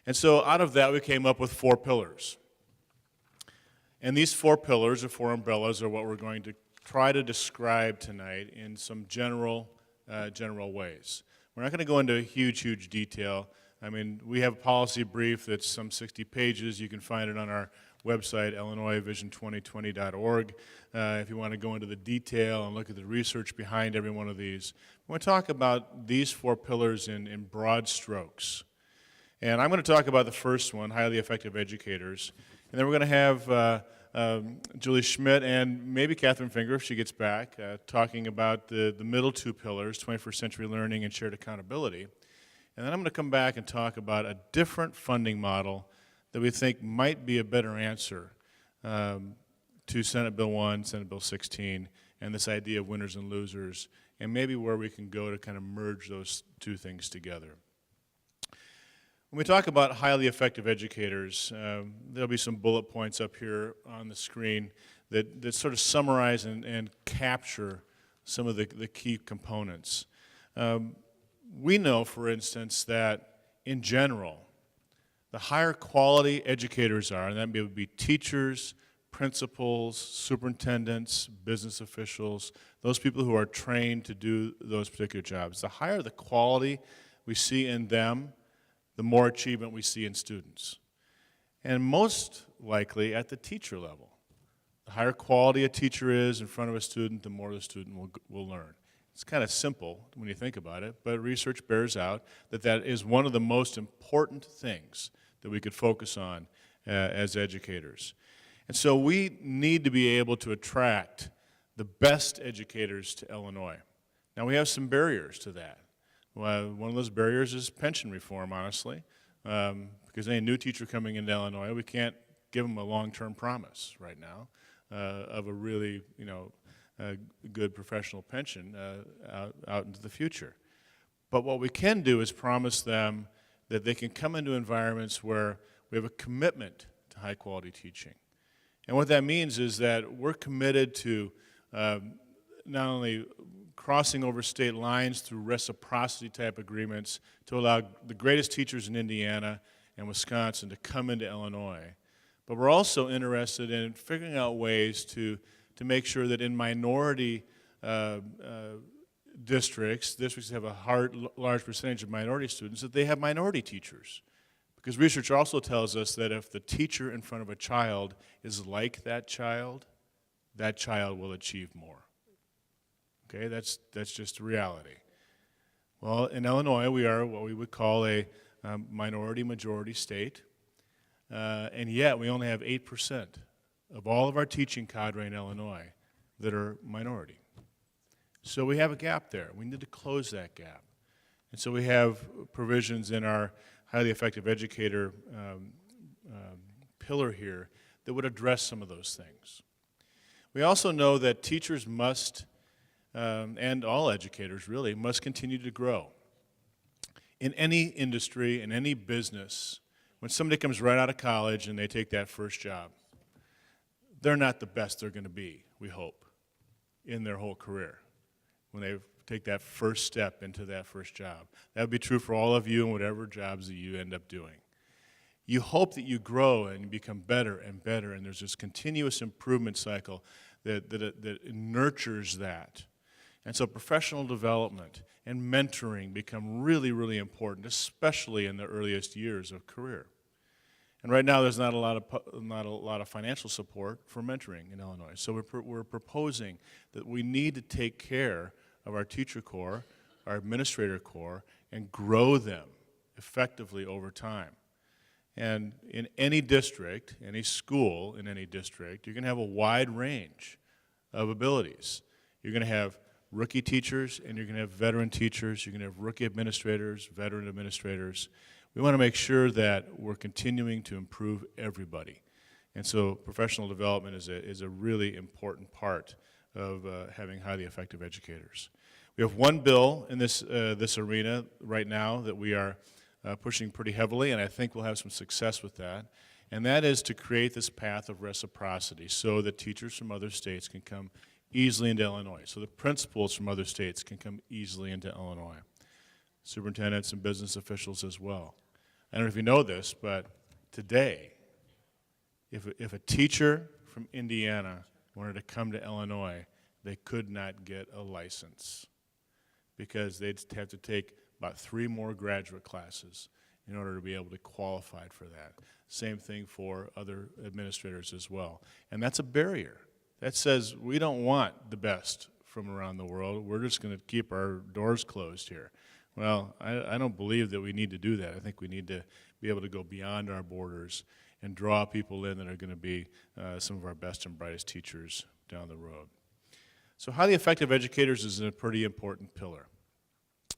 And so out of that, we came up with 4 pillars. And these 4 pillars or 4 umbrellas are what we're going to try to describe tonight in some general ways. We're not going to go into huge detail. I mean, we have a policy brief that's some 60 pages. You can find it on our website, illinoisvision2020.org, if you want to go into the detail and look at the research behind every one of these. I want to talk about these 4 pillars in broad strokes. And I'm going to talk about the first one, highly effective educators. And then we're going to have Julie Schmidt and maybe Catherine Finger, if she gets back, talking about the middle 2 pillars, 21st century learning and shared accountability. And then I'm going to come back and talk about a different funding model that we think might be a better answer to Senate Bill 1, Senate Bill 16, and this idea of winners and losers, and maybe where we can go to kind of merge those 2 things together. When we talk about highly effective educators, there'll be some bullet points up here on the screen that sort of summarize and capture some of the key components. We know, for instance, that in general, the higher quality educators are, and that would be teachers, principals, superintendents, business officials, those people who are trained to do those particular jobs. The higher the quality we see in them, the more achievement we see in students. And most likely at the teacher level. The higher quality a teacher is in front of a student, the more the student will learn. It's kind of simple when you think about it, but research bears out that that is one of the most important things that we could focus on as educators. And so we need to be able to attract the best educators to Illinois. Now we have some barriers to that. Well, one of those barriers is pension reform, honestly, because any new teacher coming into Illinois, we can't give them a long-term promise right now of a really, good professional pension out into the future. But what we can do is promise them that they can come into environments where we have a commitment to high-quality teaching. And what that means is that we're committed to not only crossing over state lines through reciprocity type agreements to allow the greatest teachers in Indiana and Wisconsin to come into Illinois, but we're also interested in figuring out ways to make sure that in minority districts that have a large percentage of minority students, that they have minority teachers. Because research also tells us that if the teacher in front of a child is like that child will achieve more. Okay, that's just a reality. Well, in Illinois, we are what we would call a minority-majority state, and yet we only have 8% of all of our teaching cadre in Illinois that are minority. So we have a gap there. We need to close that gap. And so we have provisions in our highly effective educator pillar here that would address some of those things. We also know that teachers must, and all educators really, must continue to grow. In any industry, in any business, when somebody comes right out of college and they take that first job, they're not the best they're going to be, we hope, in their whole career, when they take that first step into that first job. That would be true for all of you in whatever jobs that you end up doing. You hope that you grow and become better and better, and there's this continuous improvement cycle that nurtures that. And so professional development and mentoring become really, really important, especially in the earliest years of career. And right now, there's not a lot of financial support for mentoring in Illinois. So we're proposing that we need to take care of our teacher corps, our administrator corps, and grow them effectively over time. And in any district, any school in any district, you're going to have a wide range of abilities. You're going to have rookie teachers, and you're going to have veteran teachers. You're going to have rookie administrators, veteran administrators. We want to make sure that we're continuing to improve everybody. And so professional development is a really important part of having highly effective educators. We have one bill in this arena right now that we are pushing pretty heavily, and I think we'll have some success with that, and that is to create this path of reciprocity so that teachers from other states can come easily into Illinois, so the principals from other states can come easily into Illinois, superintendents and business officials as well. I don't know if you know this, but today, if a teacher from Indiana wanted to come to Illinois, they could not get a license because they'd have to take about 3 more graduate classes in order to be able to qualify for that. Same thing for other administrators as well. And that's a barrier. That says we don't want the best from around the world. We're just going to keep our doors closed here. Well, I don't believe that we need to do that. I think we need to be able to go beyond our borders and draw people in that are going to be some of our best and brightest teachers down the road. So highly effective educators is a pretty important pillar.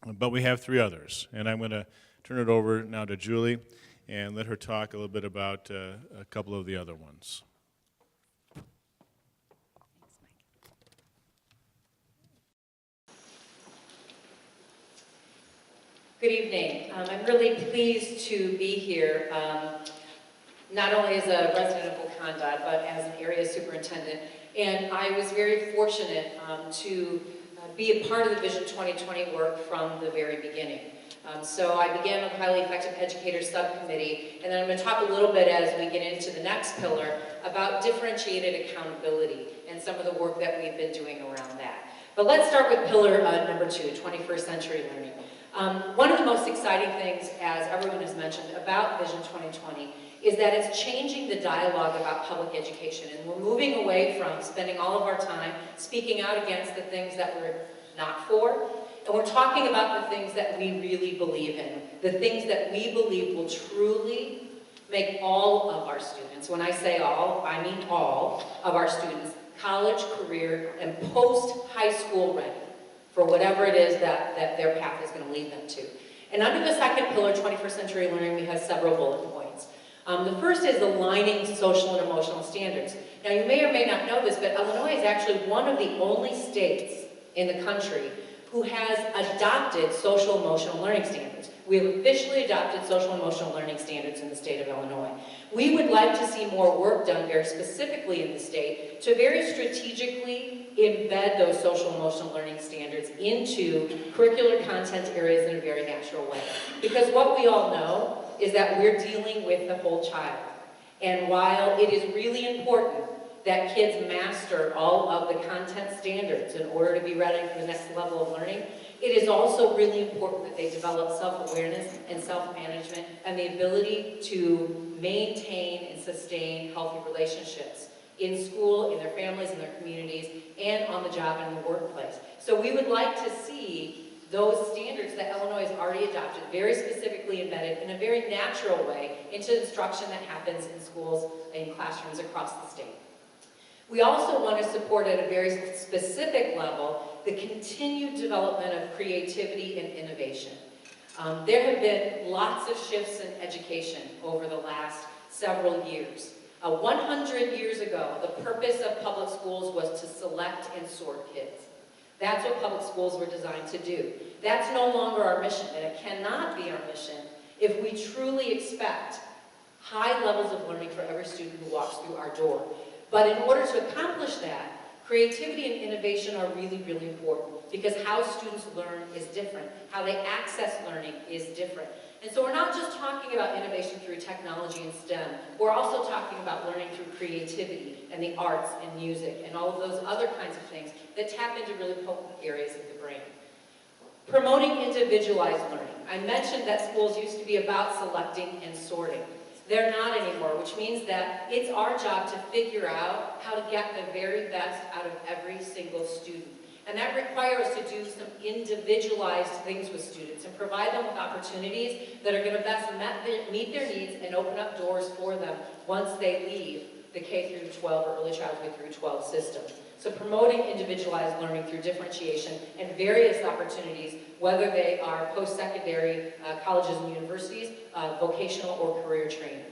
But we have 3 others, and I'm going to turn it over now to Julie and let her talk a little bit about a couple of the other ones. Good evening. I'm really pleased to be here, not only as a resident of Wauconda, but as an area superintendent. And I was very fortunate to be a part of the Vision 2020 work from the very beginning. So I began with the Highly Effective Educators Subcommittee, and then I'm going to talk a little bit as we get into the next pillar about differentiated accountability and some of the work that we've been doing around that. But let's start with pillar number 2, 21st century learning. One of the most exciting things, as everyone has mentioned, about Vision 2020 is that it's changing the dialogue about public education, and we're moving away from spending all of our time speaking out against the things that we're not for, and we're talking about the things that we really believe in, the things that we believe will truly make all of our students, when I say all, I mean all of our students, college, career, and post-high school ready for whatever it is that their path is going to lead them to. And under the second pillar, 21st century learning, we have several bullet points. The first is aligning social and emotional standards. Now, you may or may not know this, but Illinois is actually one of the only states in the country who has adopted social emotional learning standards. We have officially adopted social emotional learning standards in the state of Illinois. We would like to see more work done very specifically in the state to very strategically embed those social emotional learning standards into curricular content areas in a very natural way. Because what we all know is that we're dealing with the whole child. And while it is really important that kids master all of the content standards in order to be ready for the next level of learning, it is also really important that they develop self-awareness and self-management and the ability to maintain and sustain healthy relationships in school, in their families, in their communities, and on the job and in the workplace. So we would like to see those standards that Illinois has already adopted, very specifically embedded in a very natural way into instruction that happens in schools and classrooms across the state. We also want to support at a very specific level the continued development of creativity and innovation. There have been lots of shifts in education over the last several years. 100 years ago, the purpose of public schools was to select and sort kids. That's what public schools were designed to do. That's no longer our mission, and it cannot be our mission if we truly expect high levels of learning for every student who walks through our door. But in order to accomplish that, creativity and innovation are really, really important because how students learn is different. How they access learning is different. And so we're not just talking about innovation through technology and STEM, we're also talking about learning through creativity and the arts and music and all of those other kinds of things that tap into really potent areas of the brain. Promoting individualized learning. I mentioned that schools used to be about selecting and sorting. They're not anymore, which means that it's our job to figure out how to get the very best out of every single student. And that requires us to do some individualized things with students and provide them with opportunities that are going to best meet their needs and open up doors for them once they leave the K through 12 or early childhood through 12 system. So promoting individualized learning through differentiation and various opportunities, whether they are post-secondary colleges and universities, vocational or career training.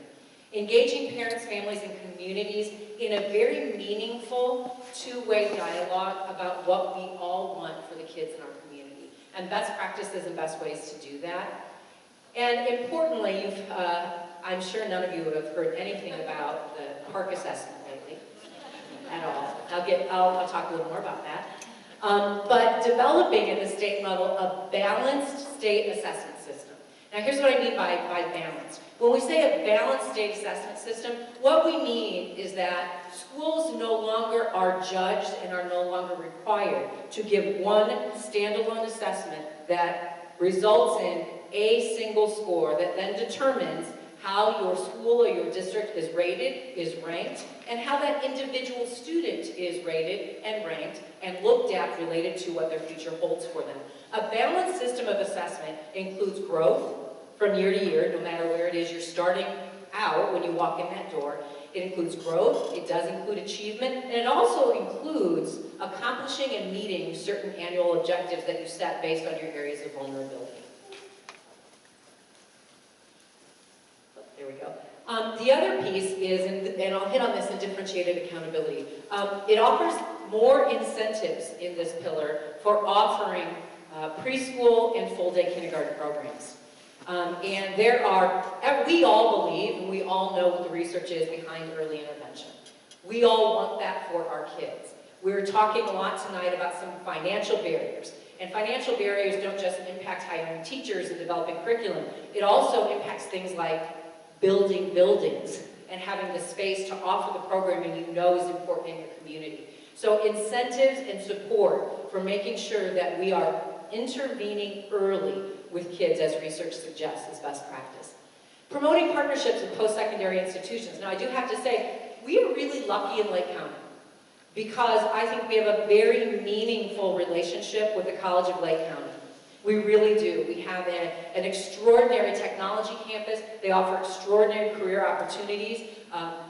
Engaging parents, families, and communities in a very meaningful two-way dialogue about what we all want for the kids in our community, and best practices and best ways to do that. And importantly, I'm sure none of you have heard anything about the Park assessment lately at all. I'll talk a little more about that. But developing at the state level a balanced state assessment system. Now here's what I mean by balanced. When we say a balanced state assessment system, what we mean is that schools no longer are judged and are no longer required to give one standalone assessment that results in a single score that then determines how your school or your district is rated, is ranked, and how that individual student is rated and ranked and looked at related to what their future holds for them. A balanced system of assessment includes growth from year to year, no matter where it is you're starting out when you walk in that door. It includes growth, it does include achievement, and it also includes accomplishing and meeting certain annual objectives that you set based on your areas of vulnerability. There we go. The other piece is, and I'll hit on this in differentiated accountability, it offers more incentives in this pillar for offering preschool and full-day kindergarten programs. And there are, we all believe, and we all know what the research is behind early intervention. We all want that for our kids. We're talking a lot tonight about some financial barriers. And financial barriers don't just impact hiring teachers and developing curriculum. It also impacts things like building buildings and having the space to offer the programming you know is important in your community. So incentives and support for making sure that we are intervening early with kids, as research suggests, is best practice. Promoting partnerships with post-secondary institutions. Now, I do have to say, we are really lucky in Lake County because I think we have a very meaningful relationship with the College of Lake County. We really do. We have an extraordinary technology campus. They offer extraordinary career opportunities.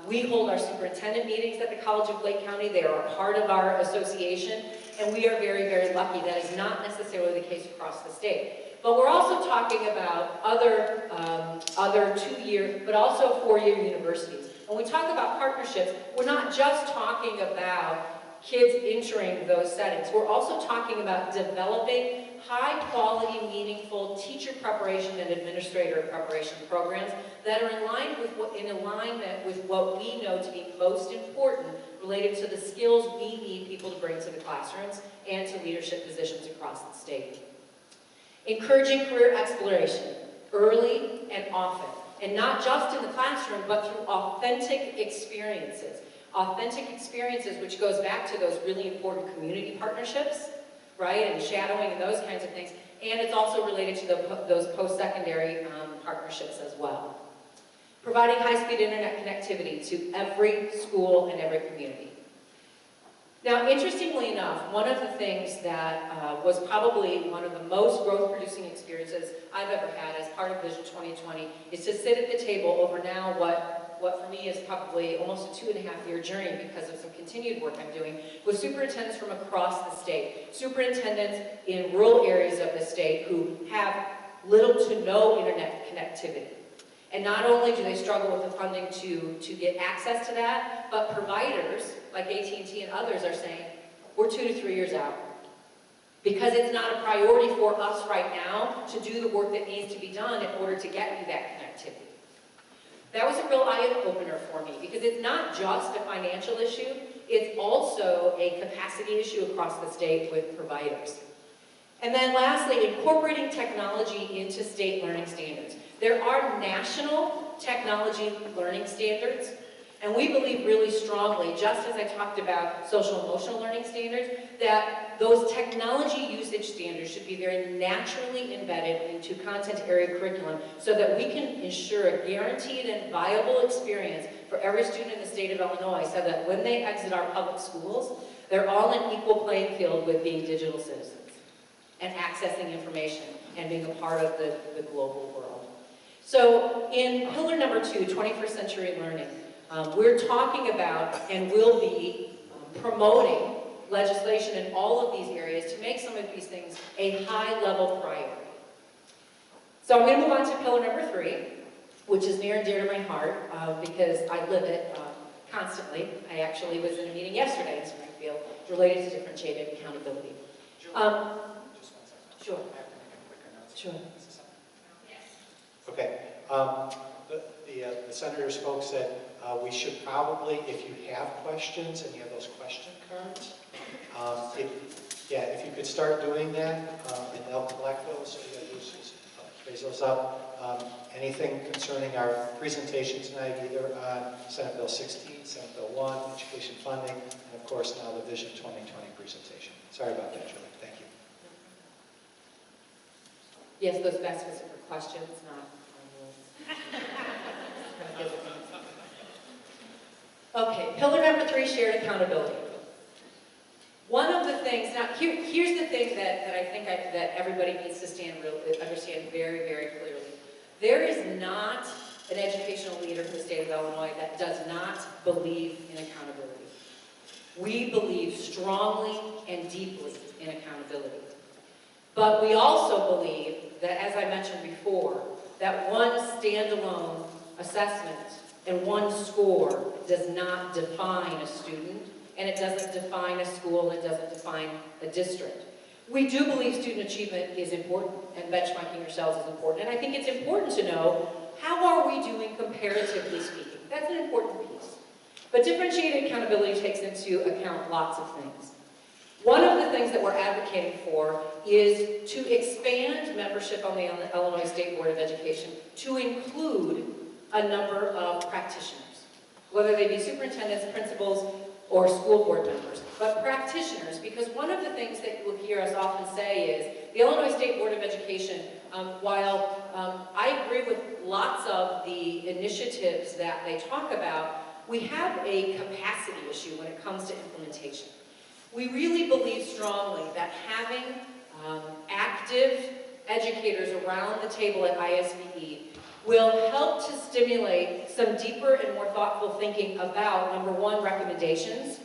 We hold our superintendent meetings at the College of Lake County. They are a part of our association, and we are very, very lucky. That is not necessarily the case across the state. But we're also talking about other 2-year, but also 4-year universities. When we talk about partnerships, we're not just talking about kids entering those settings. We're also talking about developing high-quality, meaningful teacher preparation and administrator preparation programs that are in alignment with what we know to be most important related to the skills we need people to bring to the classrooms and to leadership positions across the state. Encouraging career exploration early and often, and not just in the classroom, but through authentic experiences. authentic experiences, which goes back to those really important community partnerships, right, and shadowing and those kinds of things. And it's also related to those post-secondary partnerships as well. Providing high-speed internet connectivity to every school and every community. Now, interestingly enough, one of the things that was probably one of the most growth-producing experiences I've ever had as part of Vision 2020 is to sit at the table over now what for me is probably almost a 2.5-year journey because of some continued work I'm doing with superintendents from across the state. Superintendents in rural areas of the state who have little to no internet connectivity. And not only do they struggle with the funding to get access to that, but providers like AT&T and others are saying, we're 2 to 3 years out. Because it's not a priority for us right now to do the work that needs to be done in order to get you that connectivity. That was a real eye-opener for me because it's not just a financial issue, it's also a capacity issue across the state with providers. And then lastly, incorporating technology into state learning standards. There are national technology learning standards, and we believe really strongly, just as I talked about social emotional learning standards, that those technology usage standards should be very naturally embedded into content area curriculum so that we can ensure a guaranteed and viable experience for every student in the state of Illinois so that when they exit our public schools, they're all in equal playing field with being digital citizens and accessing information and being a part of the global world. So in pillar number 2, 21st century learning, we're talking about and will be promoting legislation in all of these areas to make some of these things a high-level priority. So I'm going to move on to pillar number 3, which is near and dear to my heart because I live it constantly. I actually was in a meeting yesterday in Springfield related to differentiated accountability. Sure. Sure. Okay. The senators folks said we should probably, if you have questions and you have those question cards, if you could start doing that, and they'll collect those. So you gotta do is raise those up. Anything concerning our presentation tonight, either on Senate Bill 16, Senate Bill 1, education funding, and of course now the Vision 2020 presentation. Sorry about that, Julie. Thank you. Yes, those baskets are for questions, not Okay, pillar number 3, shared accountability. One of the things, now here's the thing that I think that everybody needs to understand very, very clearly. There is not an educational leader in the state of Illinois that does not believe in accountability. We believe strongly and deeply in accountability. But we also believe that, as I mentioned before, that one standalone assessment and one score does not define a student, and it doesn't define a school, it doesn't define a district. We do believe student achievement is important, and benchmarking yourselves is important, and I think it's important to know, how are we doing comparatively speaking? That's an important piece. But differentiated accountability takes into account lots of things. One of the things that we're advocating for is to expand membership on the Illinois State Board of Education to include a number of practitioners, whether they be superintendents, principals, or school board members, but practitioners, because one of the things that you will hear us often say is the Illinois State Board of Education, while I agree with lots of the initiatives that they talk about, we have a capacity issue when it comes to implementation. We really believe strongly that having active educators around the table at ISBE will help to stimulate some deeper and more thoughtful thinking about, number 1, recommendations,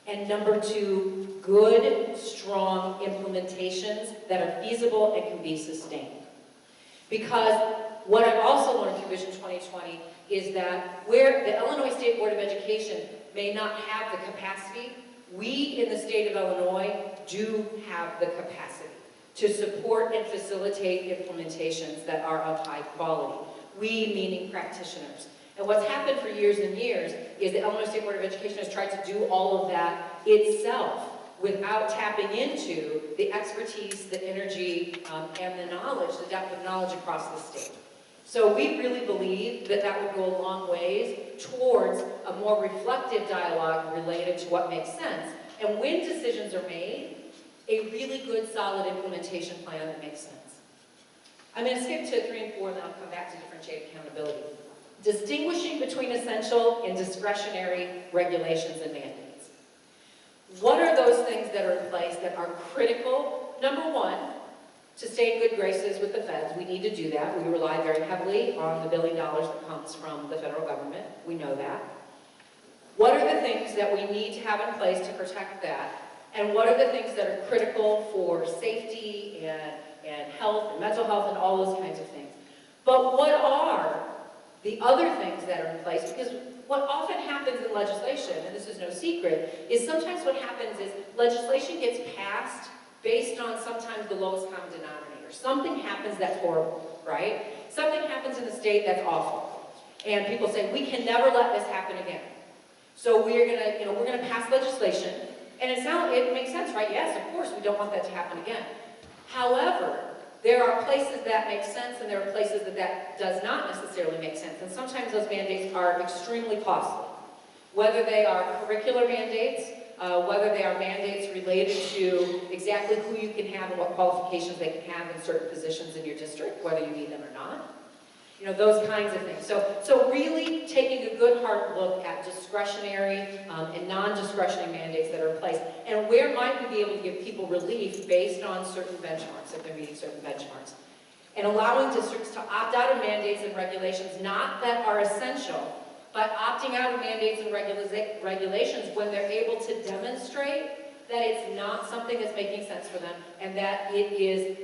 and number 2, good, strong implementations that are feasible and can be sustained. Because what I've also learned through Vision 2020 is that where the Illinois State Board of Education may not have the capacity, we in the state of Illinois do have the capacity to support and facilitate implementations that are of high quality. We meaning practitioners. And what's happened for years and years is the Illinois State Board of Education has tried to do all of that itself without tapping into the expertise, the energy, and the knowledge, the depth of knowledge across the state. So we really believe that that would go a long ways towards a more reflective dialogue related to what makes sense. And when decisions are made, a really good, solid implementation plan that makes sense. I'm going to skip to 3 and 4, and then I'll come back to differentiated accountability. Distinguishing between essential and discretionary regulations and mandates. What are those things that are in place that are critical? Number one, to stay in good graces with the feds. We need to do that. We rely very heavily on the $1 billion that comes from the federal government. We know that. What are the things that we need to have in place to protect that? And what are the things that are critical for safety and health and mental health and all those kinds of things? But what are the other things that are in place? Because what often happens in legislation, and this is no secret, is sometimes what happens is legislation gets passed based on sometimes the lowest common denominator. Something happens that's horrible, right? Something happens in the state that's awful. And people say, we can never let this happen again. So we're gonna pass legislation. And it makes sense, right? Yes, of course, we don't want that to happen again. However, there are places that make sense and there are places that does not necessarily make sense. And sometimes those mandates are extremely costly. Whether they are curricular mandates, whether they are mandates related to exactly who you can have and what qualifications they can have in certain positions in your district, whether you need them or not. You know, those kinds of things. So really taking a good hard look at discretionary and non-discretionary mandates that are in place, and where might we be able to give people relief based on certain benchmarks, if they're meeting certain benchmarks. And allowing districts to opt out of mandates and regulations, not that are essential, but opting out of mandates and regulations when they're able to demonstrate that it's not something that's making sense for them, and that it is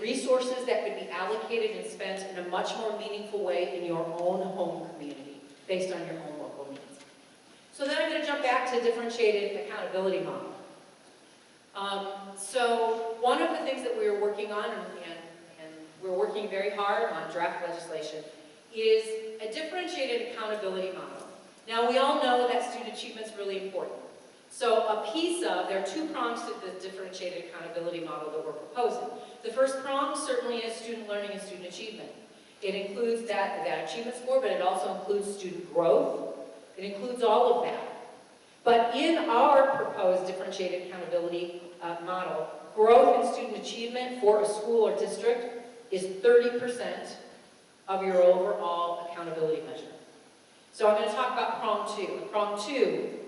resources that could be allocated and spent in a much more meaningful way in your own home community, based on your own local needs. So then I'm going to jump back to differentiated accountability model. So one of the things that we are working on, and we're working very hard on draft legislation, is a differentiated accountability model. Now we all know that student achievement is really important. So there are 2 prongs to the differentiated accountability model that we're proposing. The first prong certainly is student learning and student achievement. It includes that achievement score, but it also includes student growth. It includes all of that. But in our proposed differentiated accountability model, growth in student achievement for a school or district is 30% of your overall accountability measure. So I'm going to talk about prong 2. Prong 2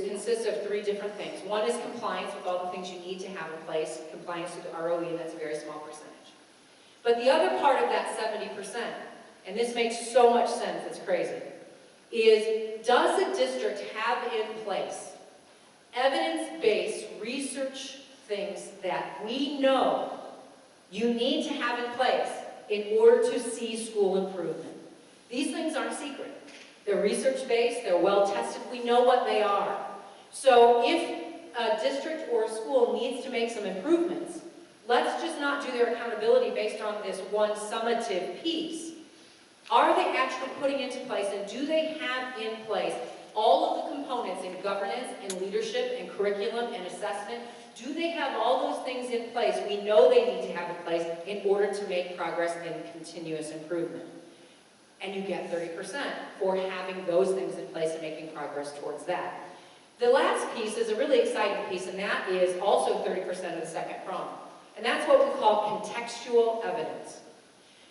consists of 3 different things. One is compliance with all the things you need to have in place, compliance with the ROE, and that's a very small percentage. But the other part of that 70%, and this makes so much sense, it's crazy, is does the district have in place evidence-based research things that we know you need to have in place in order to see school improvement? These things aren't secret. They're research-based, they're well-tested, we know what they are. So if a district or a school needs to make some improvements, let's just not do their accountability based on this one summative piece. Are they actually putting into place, and do they have in place all of the components in governance and leadership and curriculum and assessment? Do they have all those things in place we know they need to have in place in order to make progress and continuous improvement? And you get 30% for having those things in place and making progress towards that. The last piece is a really exciting piece, and that is also 30% of the second prong. And that's what we call contextual evidence.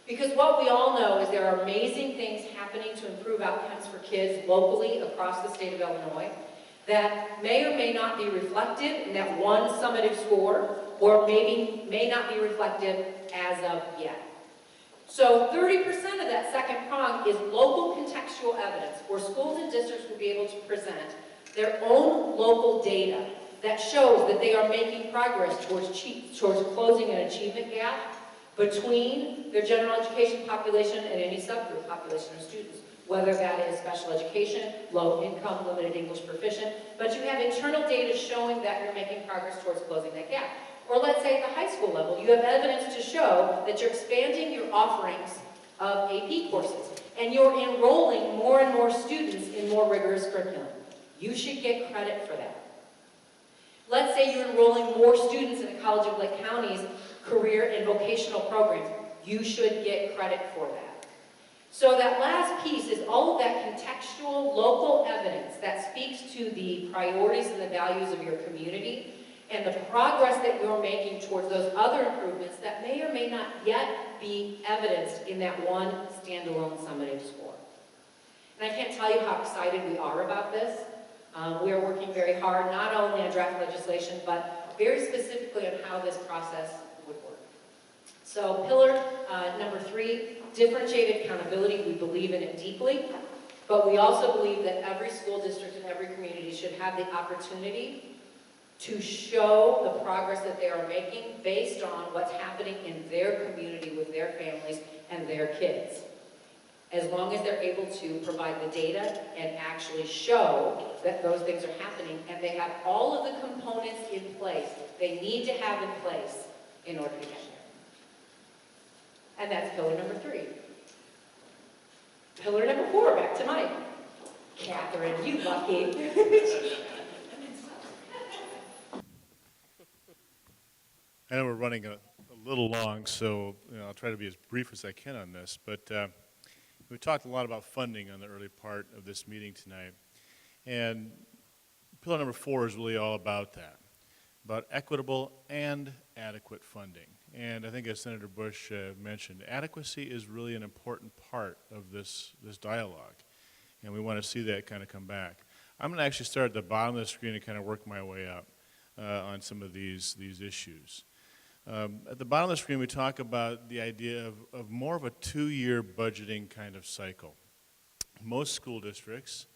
Because what we all know is there are amazing things happening to improve outcomes for kids locally across the state of Illinois that may or may not be reflected in that one summative score, or maybe may not be reflected as of yet. So 30% of that second prong is local contextual evidence, where schools and districts will be able to present their own local data that shows that they are making progress towards closing an achievement gap between their general education population and any subgroup population of students, whether that is special education, low income, limited English proficient, but you have internal data showing that you're making progress towards closing that gap. Or let's say at the high school level, you have evidence to show that you're expanding your offerings of AP courses, and you're enrolling more and more students in more rigorous curriculum. You should get credit for that. Let's say you're enrolling more students in the College of Lake County's career and vocational programs. you should get credit for that. So that last piece is all of that contextual, local evidence that speaks to the priorities and the values of your community and the progress that you're making towards those other improvements that may or may not yet be evidenced in that one standalone summative score. And I can't tell you how excited we are about this. We are working very hard, not only on draft legislation, but very specifically on how this process would work. So pillar number 3, differentiated accountability. We believe in it deeply, but we also believe that every school district and every community should have the opportunity to show the progress that they are making based on what's happening in their community with their families and their kids. As long as they're able to provide the data and actually show that those things are happening and they have all of the components in place they need to have in place in order to get there. And that's pillar number 3. Pillar number 4, back to Mike. Catherine, you lucky. I know we're running a little long, so I'll try to be as brief as I can on this, but we talked a lot about funding on the early part of this meeting tonight, and pillar number 4 is really all about that, about equitable and adequate funding. And I think as Senator Bush mentioned, adequacy is really an important part of this dialogue, and we want to see that kind of come back. I'm going to actually start at the bottom of the screen and kind of work my way up on some of these issues. At the bottom of the screen, we talk about the idea of more of a 2-year budgeting kind of cycle. Most school districts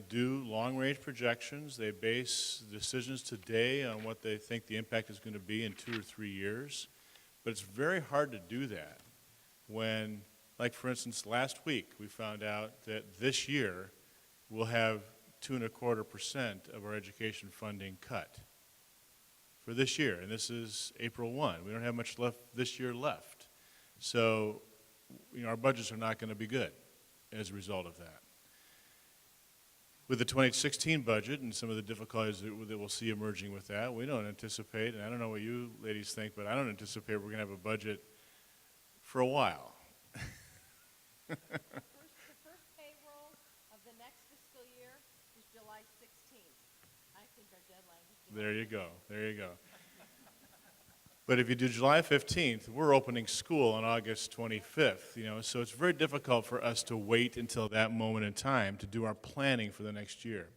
do long-range projections. They base decisions today on what they think the impact is going to be in 2 or 3 years. But it's very hard to do that when, like for instance, last week we found out that this year we'll have 2.25% of our education funding cut for this year, and this is April 1. We don't have much left this year left. So, our budgets are not going to be good as a result of that. With the 2016 budget and some of the difficulties that we'll see emerging with that, we don't anticipate, and I don't know what you ladies think, but I don't anticipate we're going to have a budget for a while. The first payroll of the next fiscal year is July 16th. I think our deadline is July. There you go. There you go. But if you do July 15th, we're opening school on August 25th, so it's very difficult for us to wait until that moment in time to do our planning for the next year.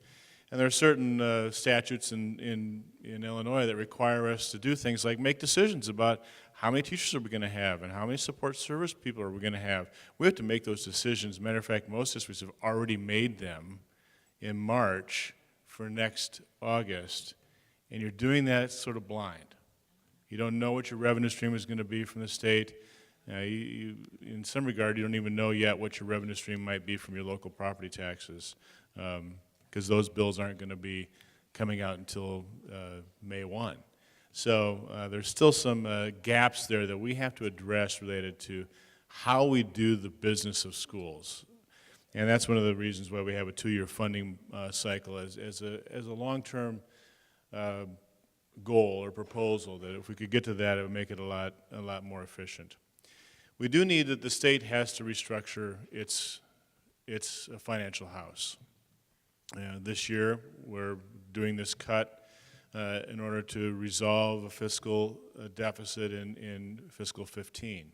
And there are certain statutes in Illinois that require us to do things like make decisions about how many teachers are we going to have and how many support service people are we going to have. We have to make those decisions. Matter of fact, most districts have already made them in March for next August, and you're doing that sort of blind. You don't know what your revenue stream is going to be from the state. In some regard, you don't even know yet what your revenue stream might be from your local property taxes, because those bills aren't going to be coming out until May 1. So there's still some gaps there that we have to address related to how we do the business of schools. And that's one of the reasons why we have a 2-year funding cycle as a long-term goal or proposal, that if we could get to that, it would make it a lot more efficient. We do need that the state has to restructure its financial house. This year, we're doing this cut in order to resolve a fiscal deficit in fiscal 15.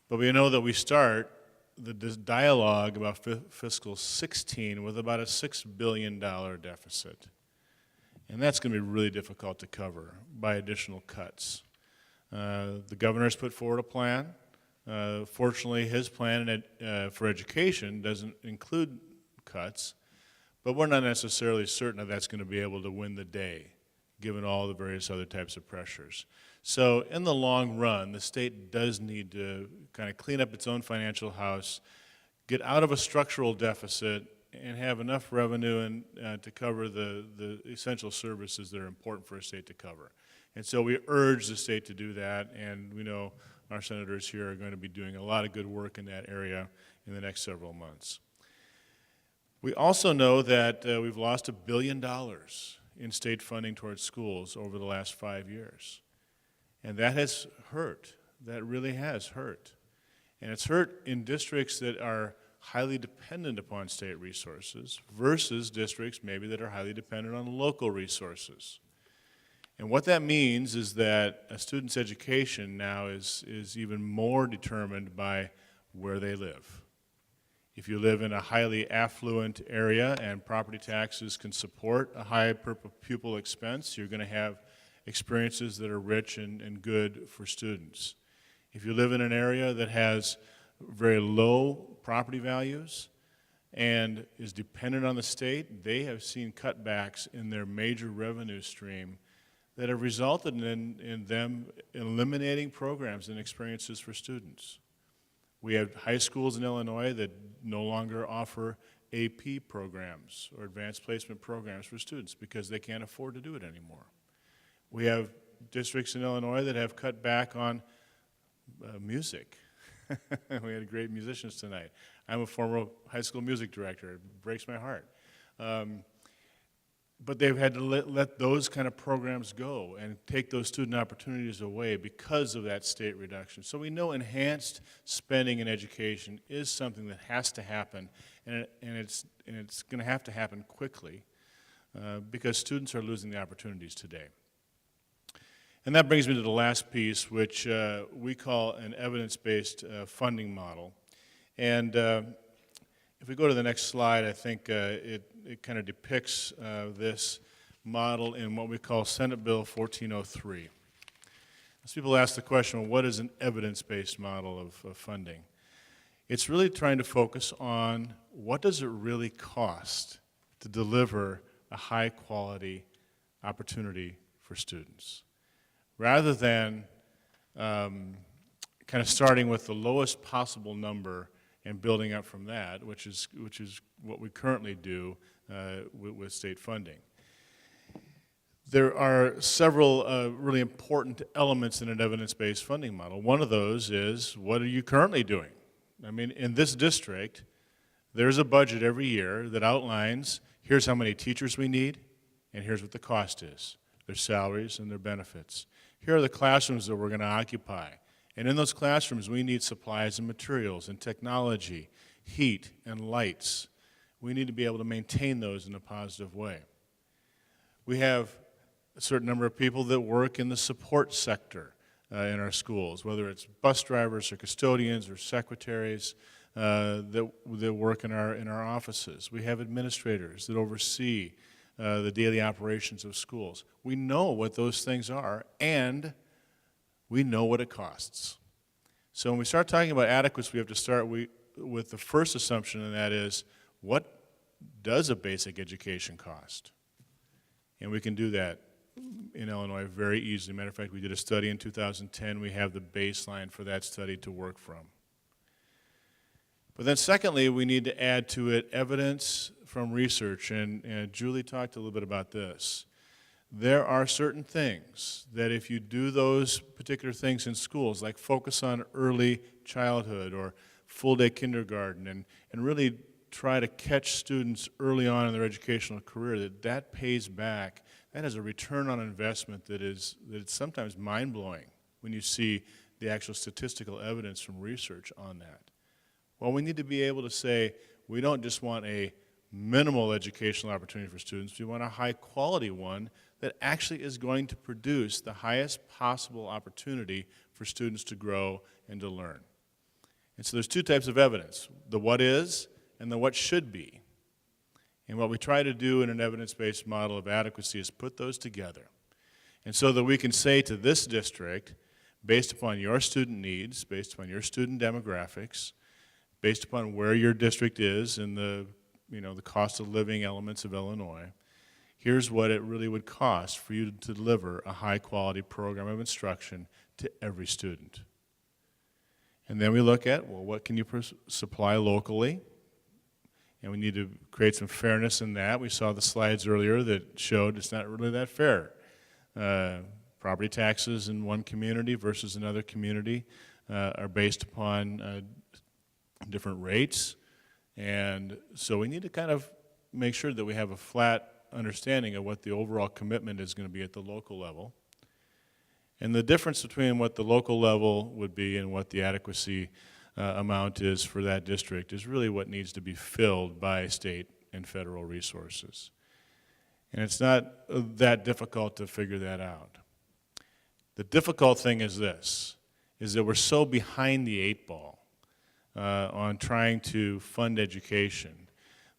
But we know that we start the dialogue about fiscal 16 with about a $6 billion deficit. And that's going to be really difficult to cover by additional cuts. The governor's put forward a plan. Fortunately, his plan for education doesn't include cuts, but we're not necessarily certain that that's going to be able to win the day, given all the various other types of pressures. So in the long run, the state does need to kind of clean up its own financial house, get out of a structural deficit, and have enough revenue to cover the essential services that are important for a state to cover. And so we urge the state to do that, and we know our senators here are going to be doing a lot of good work in that area in the next several months. We also know that we've lost $1 billion in state funding towards schools over the last 5 years. And that has hurt that really has hurt. And it's hurt in districts that are highly dependent upon state resources versus districts maybe that are highly dependent on local resources. And what that means is that a student's education now is even more determined by where they live. If you live in a highly affluent area and property taxes can support a high per pupil expense, you're going to have experiences that are rich and good for students. If you live in an area that has very low property values and is dependent on the state, they have seen cutbacks in their major revenue stream that have resulted in them eliminating programs and experiences for students. We have high schools in Illinois that no longer offer AP programs or advanced placement programs for students because they can't afford to do it anymore. We have districts in Illinois that have cut back on music. We had great musicians tonight. I'm a former high school music director. It breaks my heart. But they've had to let those kind of programs go and take those student opportunities away because of that state reduction. So we know enhanced spending in education is something that has to happen, and it's going to have to happen quickly because students are losing the opportunities today. And that brings me to the last piece, which we call an evidence-based funding model. And if we go to the next slide, I think it kind of depicts this model in what we call Senate Bill 1403. As people ask the question, well, what is an evidence-based model of funding? It's really trying to focus on what does it really cost to deliver a high-quality opportunity for students, rather than kind of starting with the lowest possible number and building up from that, which is what we currently do with state funding. There are several really important elements in an evidence-based funding model. One of those is, what are you currently doing? I mean, in this district, there's a budget every year that outlines, here's how many teachers we need, and here's what the cost is, their salaries and their benefits. Here are the classrooms that we're going to occupy. And in those classrooms, we need supplies and materials and technology, heat and lights. We need to be able to maintain those in a positive way. We have a certain number of people that work in the support sector in our schools, whether it's bus drivers or custodians or secretaries that work in our offices. We have administrators that oversee the daily operations of schools. We know what those things are, and we know what it costs. So when we start talking about adequacy, we have to start with the first assumption, and that is, what does a basic education cost? And we can do that in Illinois very easily. Matter of fact, we did a study in 2010. We have the baseline for that study to work from. But then secondly, we need to add to it evidence from research, and Julie talked a little bit about this. There are certain things that if you do those particular things in schools, like focus on early childhood or full-day kindergarten, and really try to catch students early on in their educational career, that pays back. That has a return on investment that is sometimes mind-blowing when you see the actual statistical evidence from research on that. Well, we need to be able to say, we don't just want a minimal educational opportunity for students, we want a high-quality one that actually is going to produce the highest possible opportunity for students to grow and to learn. And so there's two types of evidence, the what is and the what should be. And what we try to do in an evidence-based model of adequacy is put those together. And so that we can say to this district, based upon your student needs, based upon your student demographics, based upon where your district is in the cost of living elements of Illinois, here's what it really would cost for you to deliver a high-quality program of instruction to every student. And then we look at, well, what can you supply locally? And we need to create some fairness in that. We saw the slides earlier that showed it's not really that fair. Property taxes in one community versus another community are based upon different rates. And so we need to kind of make sure that we have a flat understanding of what the overall commitment is going to be at the local level. And the difference between what the local level would be and what the adequacy amount is for that district is really what needs to be filled by state and federal resources. And it's not that difficult to figure that out. The difficult thing is this, is that we're so behind the 8 ball on trying to fund education,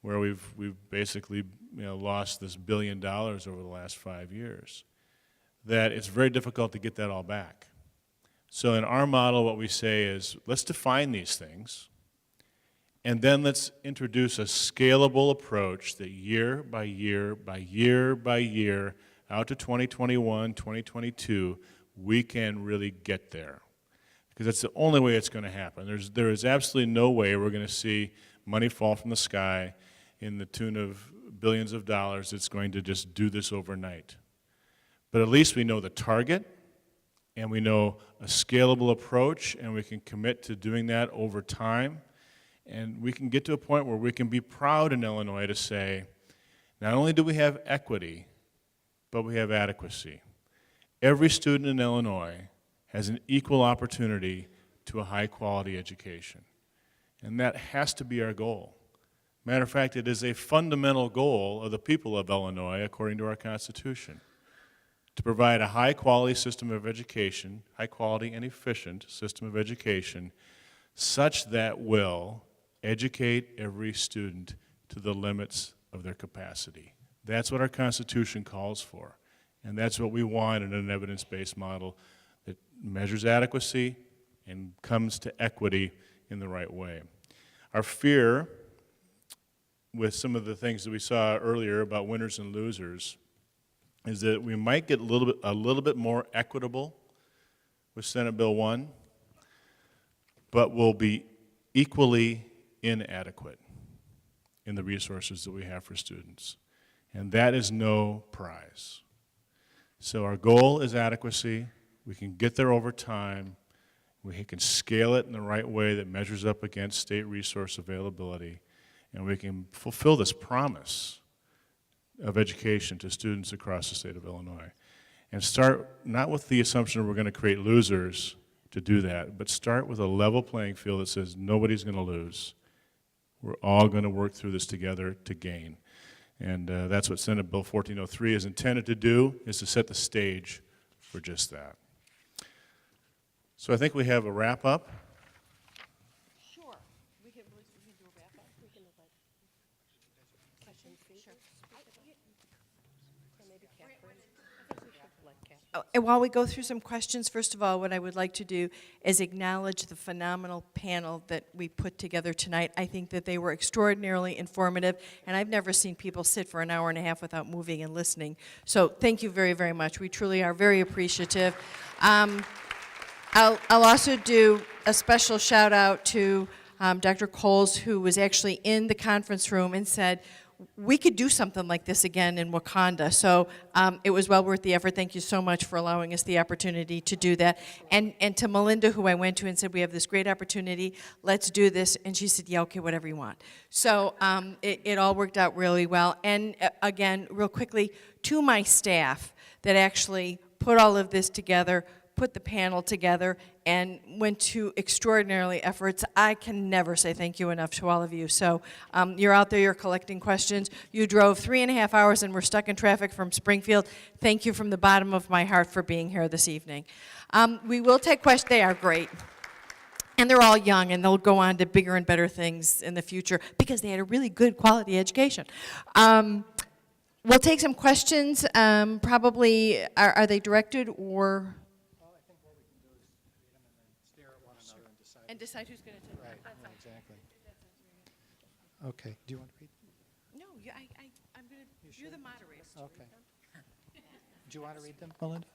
where we've basically lost this $1 billion over the last 5 years, that it's very difficult to get that all back. So in our model, what we say is, let's define these things, and then let's introduce a scalable approach that year by year by year by year, out to 2021, 2022, we can really get there. Because that's the only way it's going to happen. There is absolutely no way we're going to see money fall from the sky in the tune of billions of dollars that's going to just do this overnight. But at least we know the target, and we know a scalable approach, and we can commit to doing that over time. And we can get to a point where we can be proud in Illinois to say, not only do we have equity, but we have adequacy. Every student in Illinois has an equal opportunity to a high-quality education. And that has to be our goal. Matter of fact, it is a fundamental goal of the people of Illinois, according to our Constitution, to provide a high-quality system of education, high-quality and efficient system of education, such that will educate every student to the limits of their capacity. That's what our Constitution calls for, and that's what we want in an evidence-based model that measures adequacy and comes to equity in the right way. Our fear with some of the things that we saw earlier about winners and losers is that we might get a little bit more equitable with Senate Bill 1, but will be equally inadequate in the resources that we have for students. And that is no prize. So our goal is adequacy. We can get there over time. We can scale it in the right way that measures up against state resource availability. And we can fulfill this promise of education to students across the state of Illinois. And start not with the assumption we're going to create losers to do that, but start with a level playing field that says nobody's going to lose. We're all going to work through this together to gain. And that's what Senate Bill 1403 is intended to do, is to set the stage for just that. So I think we have a wrap up. Sure. We can do a wrap up. We can let questions. Sure. Maybe Catherine. I think we should let Catherine. Oh, and while we go through some questions, first of all, what I would like to do is acknowledge the phenomenal panel that we put together tonight. I think that they were extraordinarily informative, and I've never seen people sit for an hour and a half without moving and listening. So thank you very, very much. We truly are very appreciative. I'll also do a special shout out to Dr. Coles, who was actually in the conference room and said, we could do something like this again in Wauconda. So it was well worth the effort. Thank you so much for allowing us the opportunity to do that. And to Melinda, who I went to and said, we have this great opportunity, let's do this. And she said, yeah, okay, whatever you want. So it all worked out really well. And again, real quickly, to my staff that actually put all of this together, put the panel together, and went to extraordinary efforts. I can never say thank you enough to all of you. So you're out there, you're collecting questions. You drove 3.5 hours and were stuck in traffic from Springfield. Thank you from the bottom of my heart for being here this evening. We will take questions. They are great. And they're all young, and they'll go on to bigger and better things in the future because they had a really good quality education. We'll take some questions. Probably, are they directed or? And decide who's going to take it. Right, exactly. Okay, do you want to read? No, I'm going to, you're the moderator. Okay. Do you want to read them, Melinda?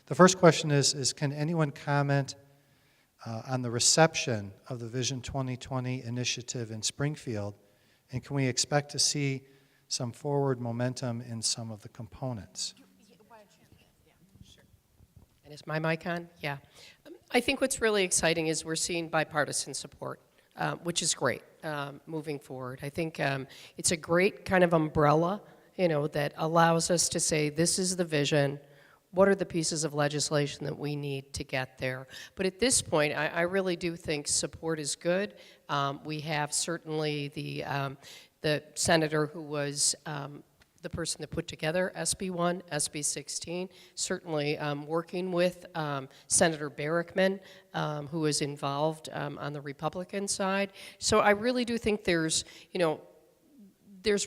The first question is can anyone comment on the reception of the Vision 2020 initiative in Springfield, and can we expect to see some forward momentum in some of the components? And is my mic on? Yeah. I think what's really exciting is we're seeing bipartisan support which is great moving forward. I think it's a great kind of umbrella, that allows us to say, this is the vision, what are the pieces of legislation that we need to get there. But at this point, I really do think support is good. We have certainly the senator who was the person that put together SB1, SB16, certainly working with Senator Barrickman, who is involved on the Republican side. So I really do think there's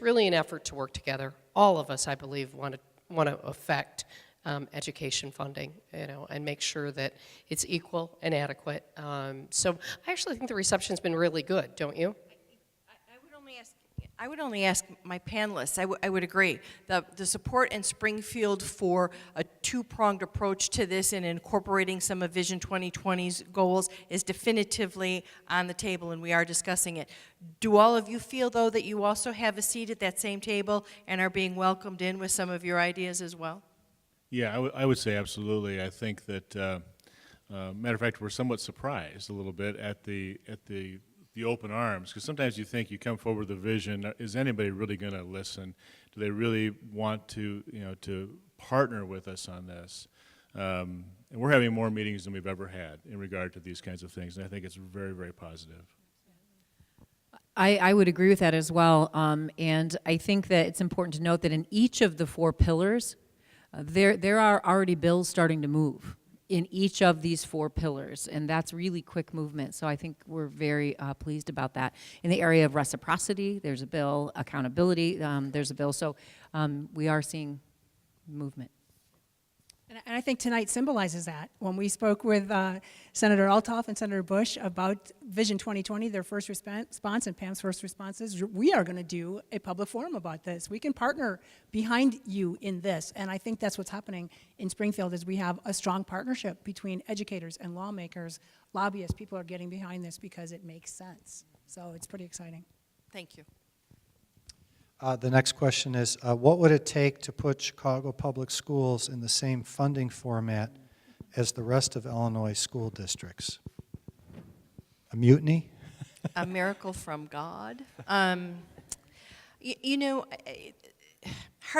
really an effort to work together. All of us, I believe, want to affect education funding, and make sure that it's equal and adequate. So I actually think the reception's been really good, don't you? I would only ask my panelists. I would agree. The support in Springfield for a two-pronged approach to this and incorporating some of Vision 2020's goals is definitively on the table, and we are discussing it. Do all of you feel, though, that you also have a seat at that same table and are being welcomed in with some of your ideas as well? Yeah, I would say absolutely. I think that, matter of fact, we're somewhat surprised a little bit at the open arms, because sometimes you think you come forward with a vision, is anybody really going to listen? Do they really want to, to partner with us on this? And we're having more meetings than we've ever had in regard to these kinds of things, and I think it's very, very positive. I would agree with that as well, and I think that it's important to note that in each of the 4 pillars, there are already bills starting to move in each of these 4 pillars, and that's really quick movement. So I think we're very pleased about that. In the area of reciprocity, there's a bill. Accountability, there's a bill. So we are seeing movement. And I think tonight symbolizes that. When we spoke with Senator Althoff and Senator Bush about Vision 2020, their first response and Pam's first response is, we are going to do a public forum about this. We can partner behind you in this. And I think that's what's happening in Springfield, is we have a strong partnership between educators and lawmakers, lobbyists. People are getting behind this because it makes sense. So it's pretty exciting. Thank you. The next question is, what would it take to put Chicago Public Schools in the same funding format as the rest of Illinois school districts? A mutiny? A miracle from God? Hard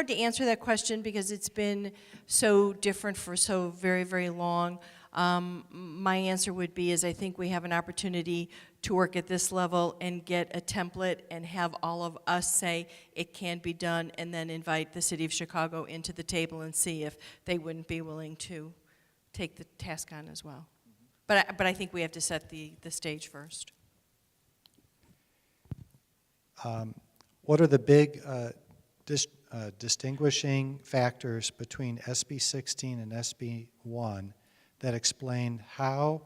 to answer that question because it's been so different for so very, very long. My answer would be I think we have an opportunity to work at this level and get a template and have all of us say it can be done, and then invite the city of Chicago into the table and see if they wouldn't be willing to take the task on as well. But I think we have to set the stage first. What are the big distinguishing factors between SB 16 and SB 1 that explain how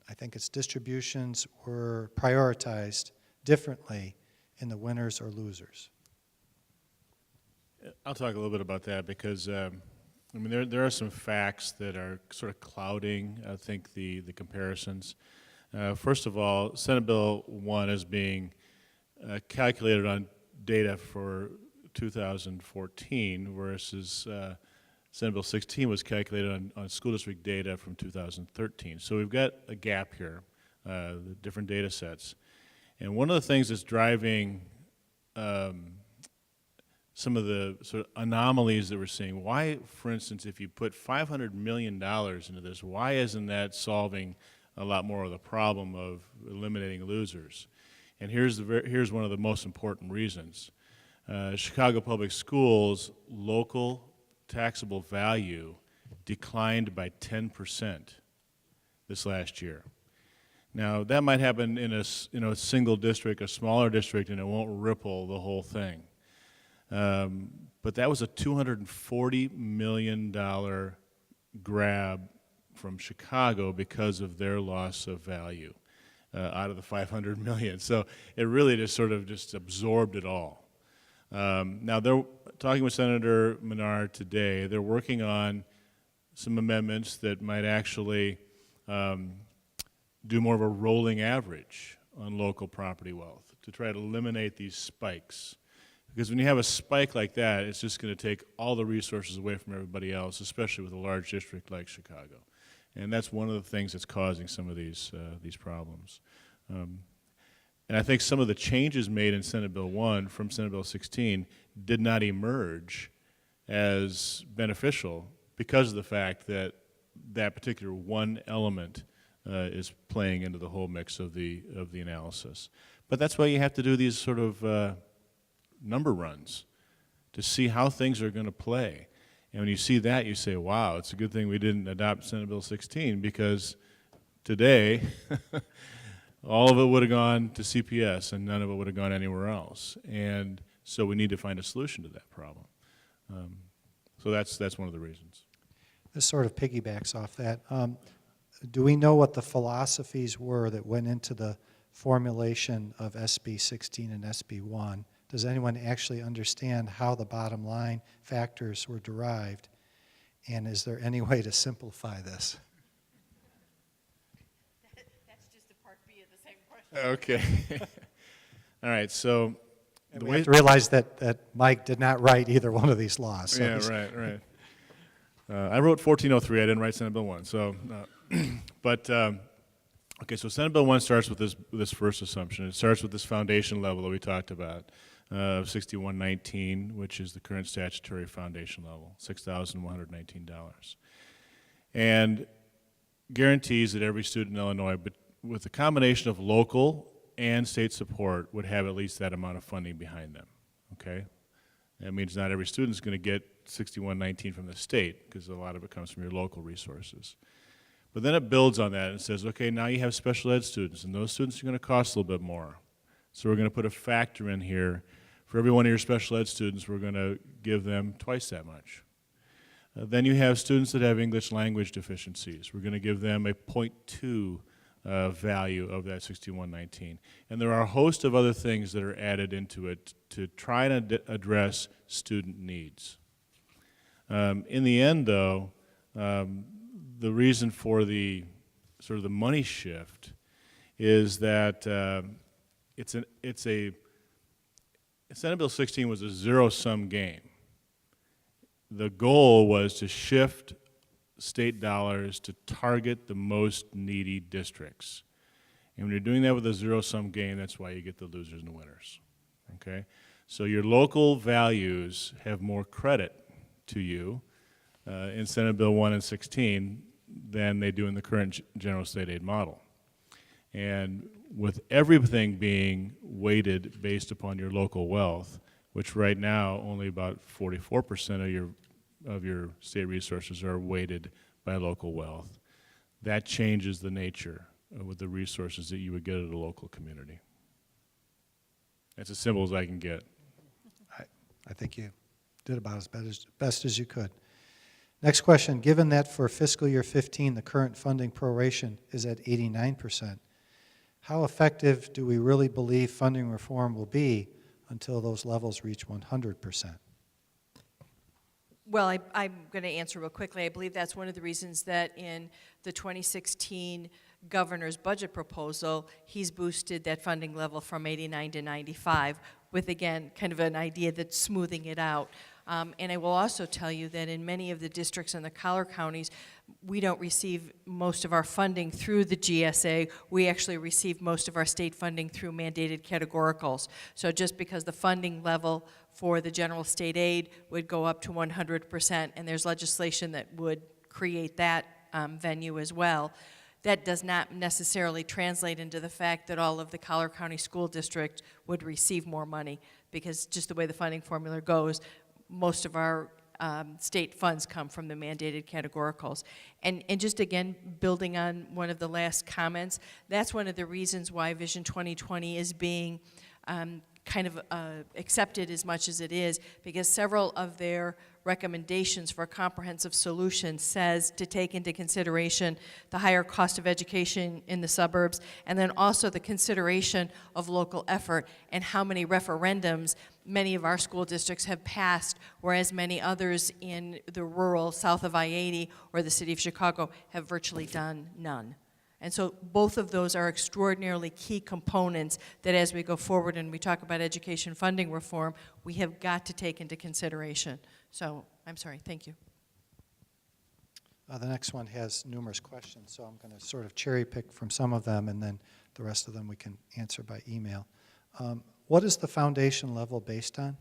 I think its distributions were prioritized differently in the winners or losers? I'll talk a little bit about that because there are some facts that are sort of clouding, I think, the comparisons. First of all, Senate Bill 1 is being calculated on data for 2014, whereas Senate Bill 16 was calculated on school district data from 2013. So we've got a gap here, the different data sets. And one of the things that's driving some of the sort of anomalies that we're seeing, why, for instance, if you put $500 million into this, why isn't that solving a lot more of the problem of eliminating losers? And here's one of the most important reasons. Chicago Public Schools' local taxable value declined by 10% this last year. Now, that might happen in a single district, a smaller district, and it won't ripple the whole thing. But that was a $240 million grab from Chicago because of their loss of value out of the $500 million. So it really just sort of absorbed it all. Now, they're talking with Senator Menard today. They're working on some amendments that might actually do more of a rolling average on local property wealth to try to eliminate these spikes. Because when you have a spike like that, it's just going to take all the resources away from everybody else, especially with a large district like Chicago. And that's one of the things that's causing some of these problems. And I think some of the changes made in Senate Bill 1 from Senate Bill 16 did not emerge as beneficial because of the fact that that particular one element is playing into the whole mix of the analysis. But that's why you have to do these sort of number runs to see how things are going to play. And when you see that, you say, wow, it's a good thing we didn't adopt Senate Bill 16, because today, all of it would have gone to CPS and none of it would have gone anywhere else. And so we need to find a solution to that problem. So that's one of the reasons. This sort of piggybacks off that. Do we know what the philosophies were that went into the formulation of SB 16 and SB 1? Does anyone actually understand how the bottom line factors were derived? And is there any way to simplify this? That's just a part B of the same question. Okay. All right, so and we have to realize that Mike did not write either one of these laws. So yeah, right. I wrote 1403. I didn't write Senate Bill 1. So, okay. So Senate Bill 1 starts with this first assumption. It starts with this foundation level that we talked about of 6119, which is the current statutory foundation level, $6,119, and guarantees that every student in Illinois, but with a combination of local and state support, would have at least that amount of funding behind them. Okay. That means not every student is going to get 6119 from the state, because a lot of it comes from your local resources. But then it builds on that and says, okay, now you have special ed students, and those students are going to cost a little bit more. So we're going to put a factor in here. For every one of your special ed students, we're going to give them twice that much. Then you have students that have English language deficiencies. We're going to give them a 0.2 value of that 6119. And there are a host of other things that are added into it to try and address student needs. In the end, though, the reason for the sort of the money shift is that Senate Bill 16 was a zero-sum game. The goal was to shift state dollars to target the most needy districts. And when you're doing that with a zero-sum game, that's why you get the losers and the winners. Okay? So your local values have more credit to you in Senate Bill 1 and 16 than they do in the current general state aid model. And with everything being weighted based upon your local wealth, which right now only about 44% of your state resources are weighted by local wealth, that changes the nature with the resources that you would get at a local community. That's as simple as I can get. I think you did about as best as you could. Next question, given that for fiscal year 15 the current funding proration is at 89%, how effective do we really believe funding reform will be until those levels reach 100%? Well, I'm going to answer real quickly. I believe that's one of the reasons that in the 2016 governor's budget proposal, he's boosted that funding level from 89 to 95 with, again, kind of an idea that's smoothing it out. And I will also tell you that in many of the districts in the collar counties, we don't receive most of our funding through the GSA. We actually receive most of our state funding through mandated categoricals. So just because the funding level for the general state aid would go up to 100%, and there's legislation that would create that venue as well, that does not necessarily translate into the fact that all of the Collar County School District would receive more money, because just the way the funding formula goes, most of our state funds come from the mandated categoricals. And just again, building on one of the last comments, that's one of the reasons why Vision 2020 is being kind of accepted as much as it is, because several of their recommendations for a comprehensive solution says to take into consideration the higher cost of education in the suburbs, and then also the consideration of local effort and how many referendums many of our school districts have passed, whereas many others in the rural south of I-80 or the city of Chicago have virtually done none. And so both of those are extraordinarily key components that as we go forward and we talk about education funding reform, we have got to take into consideration. So, I'm sorry, thank you. The next one has numerous questions, so I'm going to sort of cherry pick from some of them, and then the rest of them we can answer by email. What is the foundation level based on?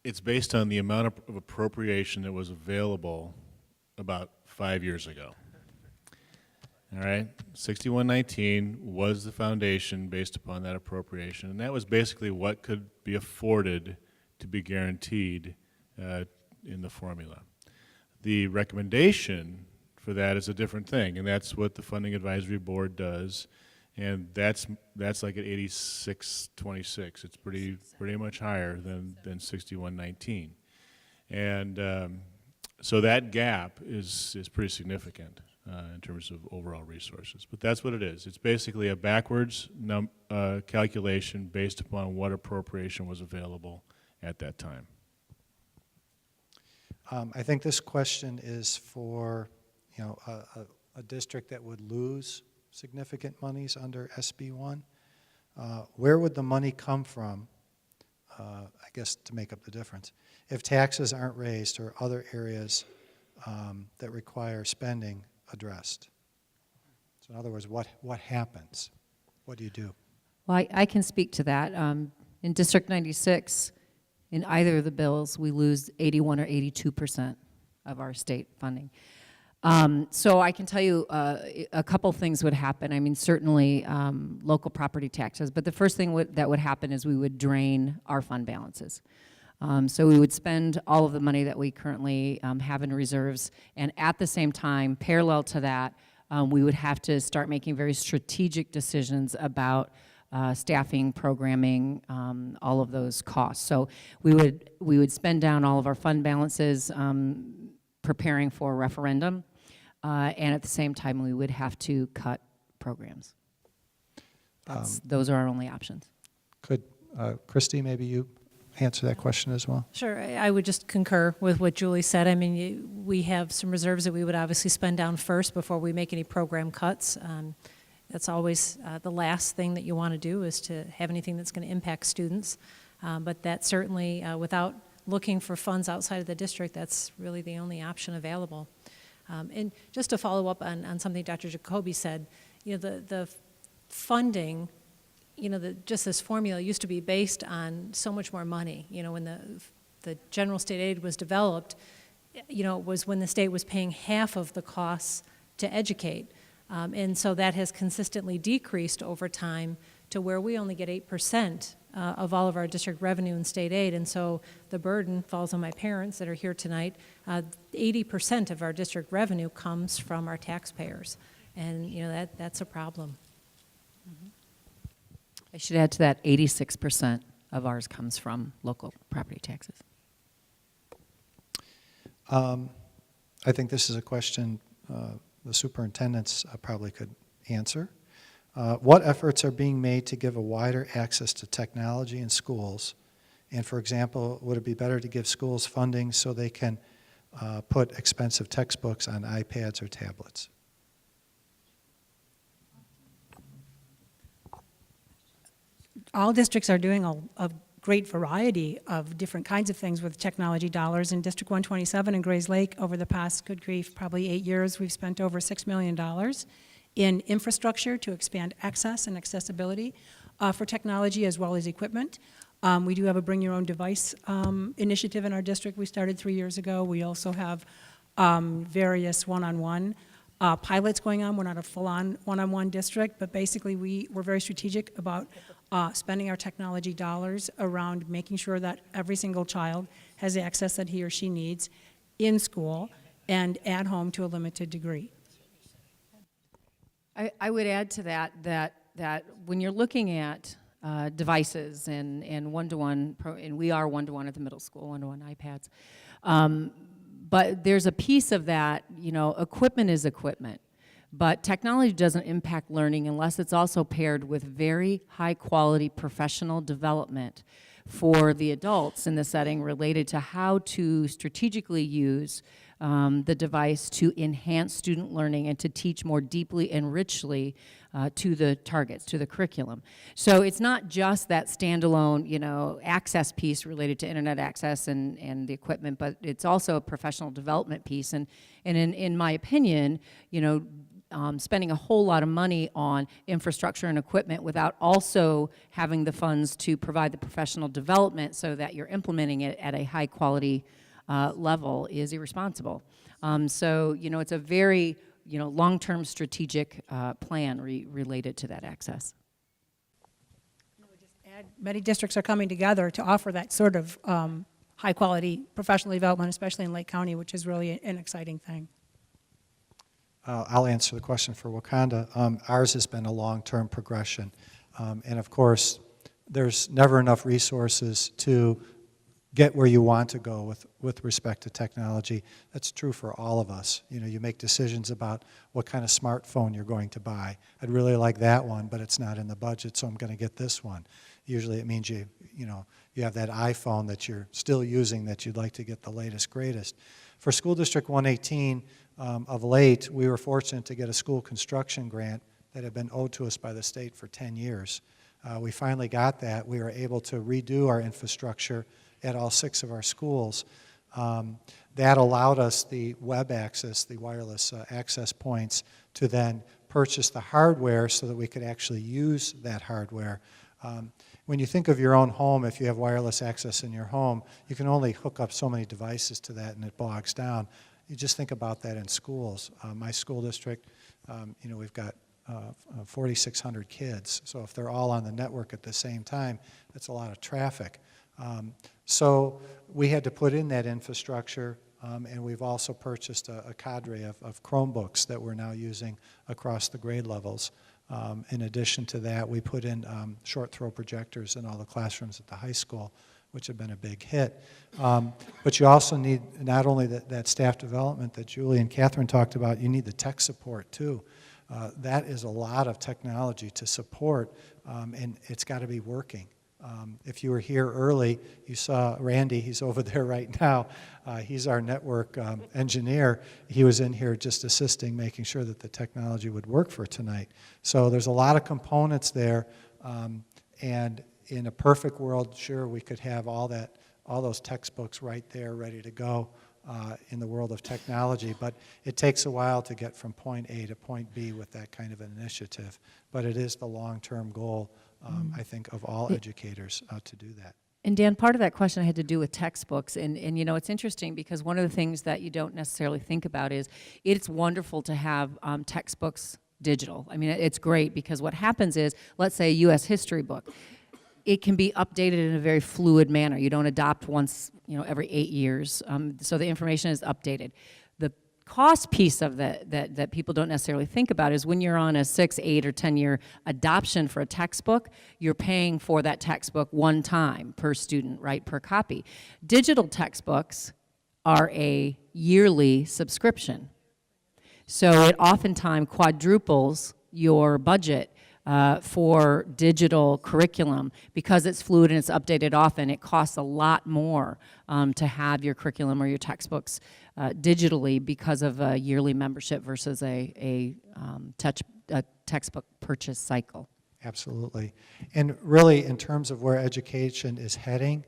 It's based on the amount of appropriation that was available about 5 years ago. All right, 6119 was the foundation based upon that appropriation, and that was basically what could be afforded to be guaranteed in the formula. The recommendation for that is a different thing, and that's what the Funding Advisory Board does, and that's like at 8626. It's pretty much higher than 6119, and so that gap is pretty significant in terms of overall resources. But that's what it is. It's basically a backwards calculation based upon what appropriation was available at that time. I think this question is for a district that would lose significant monies under SB1. Where would the money come from, I guess, to make up the difference? If taxes aren't raised or other areas that require spending addressed. So in other words, what happens? What do you do? Well, I can speak to that. In District 96, in either of the bills, we lose 81 or 82% of our state funding. So I can tell you a couple things would happen. I mean, certainly local property taxes, but the first thing that would happen is we would drain our fund balances. So we would spend all of the money that we currently have in reserves, and at the same time, parallel to that, we would have to start making very strategic decisions about staffing, programming, all of those costs. So we would spend down all of our fund balances preparing for a referendum, and at the same time, we would have to cut programs. Those are our only options. Could Christy, maybe you answer that question as well? Sure, I would just concur with what Julie said. I mean, we have some reserves that we would obviously spend down first before we make any program cuts. That's always the last thing that you want to do, is to have anything that's going to impact students. But that certainly, without looking for funds outside of the district, that's really the only option available. And just to follow up on something Dr. Jacoby said, the funding, just this formula used to be based on so much more money. When the general state aid was developed, it was when the state was paying half of the costs to educate. And so that has consistently decreased over time to where we only get 8% of all of our district revenue in state aid. And so the burden falls on my parents that are here tonight. 80% of our district revenue comes from our taxpayers. And that's a problem. I should add to that, 86% of ours comes from local property taxes. I think this is a question the superintendents probably could answer. What efforts are being made to give a wider access to technology in schools? And for example, would it be better to give schools funding so they can put expensive textbooks on iPads or tablets? All districts are doing a great variety of different kinds of things with technology dollars. In District 127 in Grays Lake, over the past, good grief, probably 8 years, we've spent over $6 million in infrastructure to expand access and accessibility for technology as well as equipment. We do have a Bring Your Own Device initiative in our district we started 3 years ago. We also have various one-on-one pilots going on. We're not a full-on one-on-one district, but basically we're very strategic about spending our technology dollars around making sure that every single child has the access that he or she needs in school and at home to a limited degree. I would add to that when you're looking at devices and one-to-one, and we are one-to-one at the middle school, one-to-one iPads, but there's a piece of that, equipment is equipment. But technology doesn't impact learning unless it's also paired with very high-quality professional development for the adults in the setting related to how to strategically use the device to enhance student learning and to teach more deeply and richly to the targets, to the curriculum. So it's not just that standalone, access piece related to internet access and the equipment, but it's also a professional development piece. And in my opinion, spending a whole lot of money on infrastructure and equipment without also having the funds to provide the professional development so that you're implementing it at a high quality level is irresponsible. So, it's a very, long-term strategic plan related to that access. Many districts are coming together to offer that sort of high-quality professional development, especially in Lake County, which is really an exciting thing. I'll answer the question for Wauconda. Ours has been a long-term progression. And of course, there's never enough resources to get where you want to go with respect to technology. That's true for all of us. You make decisions about what kind of smartphone you're going to buy. I'd really like that one, but it's not in the budget, so I'm going to get this one. Usually it means you have that iPhone that you're still using that you'd like to get the latest, greatest. For School District 118, of late, we were fortunate to get a school construction grant that had been owed to us by the state for 10 years. We finally got that. We were able to redo our infrastructure at all 6 of our schools. That allowed us the web access, the wireless access points, to then purchase the hardware so that we could actually use that hardware. When you think of your own home, if you have wireless access in your home, you can only hook up so many devices to that and it bogs down. You just think about that in schools. My school district, we've got 4,600 kids. So if they're all on the network at the same time, that's a lot of traffic. So we had to put in that infrastructure, and we've also purchased a cadre of Chromebooks that we're now using across the grade levels. In addition to that, we put in short throw projectors in all the classrooms at the high school, which have been a big hit. But you also need not only that staff development that Julie and Catherine talked about, you need the tech support too. That is a lot of technology to support, and it's got to be working. If you were here early, you saw Randy, he's over there right now. He's our network engineer. He was in here just assisting, making sure that the technology would work for tonight. So there's a lot of components there, and in a perfect world, sure, we could have all those textbooks right there ready to go in the world of technology, but it takes a while to get from point A to point B with that kind of an initiative. But it is the long-term goal, I think, of all educators to do that. And Dan, part of that question had to do with textbooks, and it's interesting because one of the things that you don't necessarily think about is it's wonderful to have textbooks digital. I mean, it's great because what happens is, let's say a U.S. history book, it can be updated in a very fluid manner. You don't adopt once, every 8 years, so the information is updated. The cost piece of that people don't necessarily think about is when you're on a 6, 8, or 10-year adoption for a textbook, you're paying for that textbook one time per student, right, per copy. Digital textbooks are a yearly subscription. So it oftentimes quadruples your budget for digital curriculum because it's fluid and it's updated often. It costs a lot more to have your curriculum or your textbooks digitally because of a yearly membership versus a textbook purchase cycle. Absolutely. And really, in terms of where education is heading,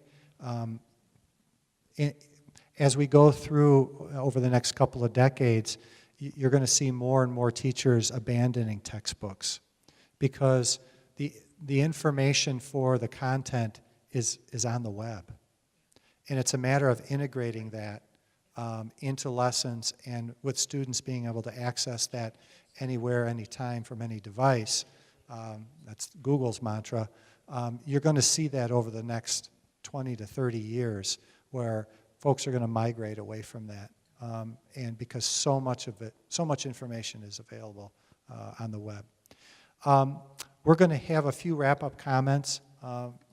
as we go through over the next couple of decades, you're going to see more and more teachers abandoning textbooks because the information for the content is on the web. And it's a matter of integrating that into lessons, and with students being able to access that anywhere, anytime, from any device. That's Google's mantra. You're going to see that over the next 20 to 30 years where folks are going to migrate away from that. And because so much information is available on the web. We're going to have a few wrap-up comments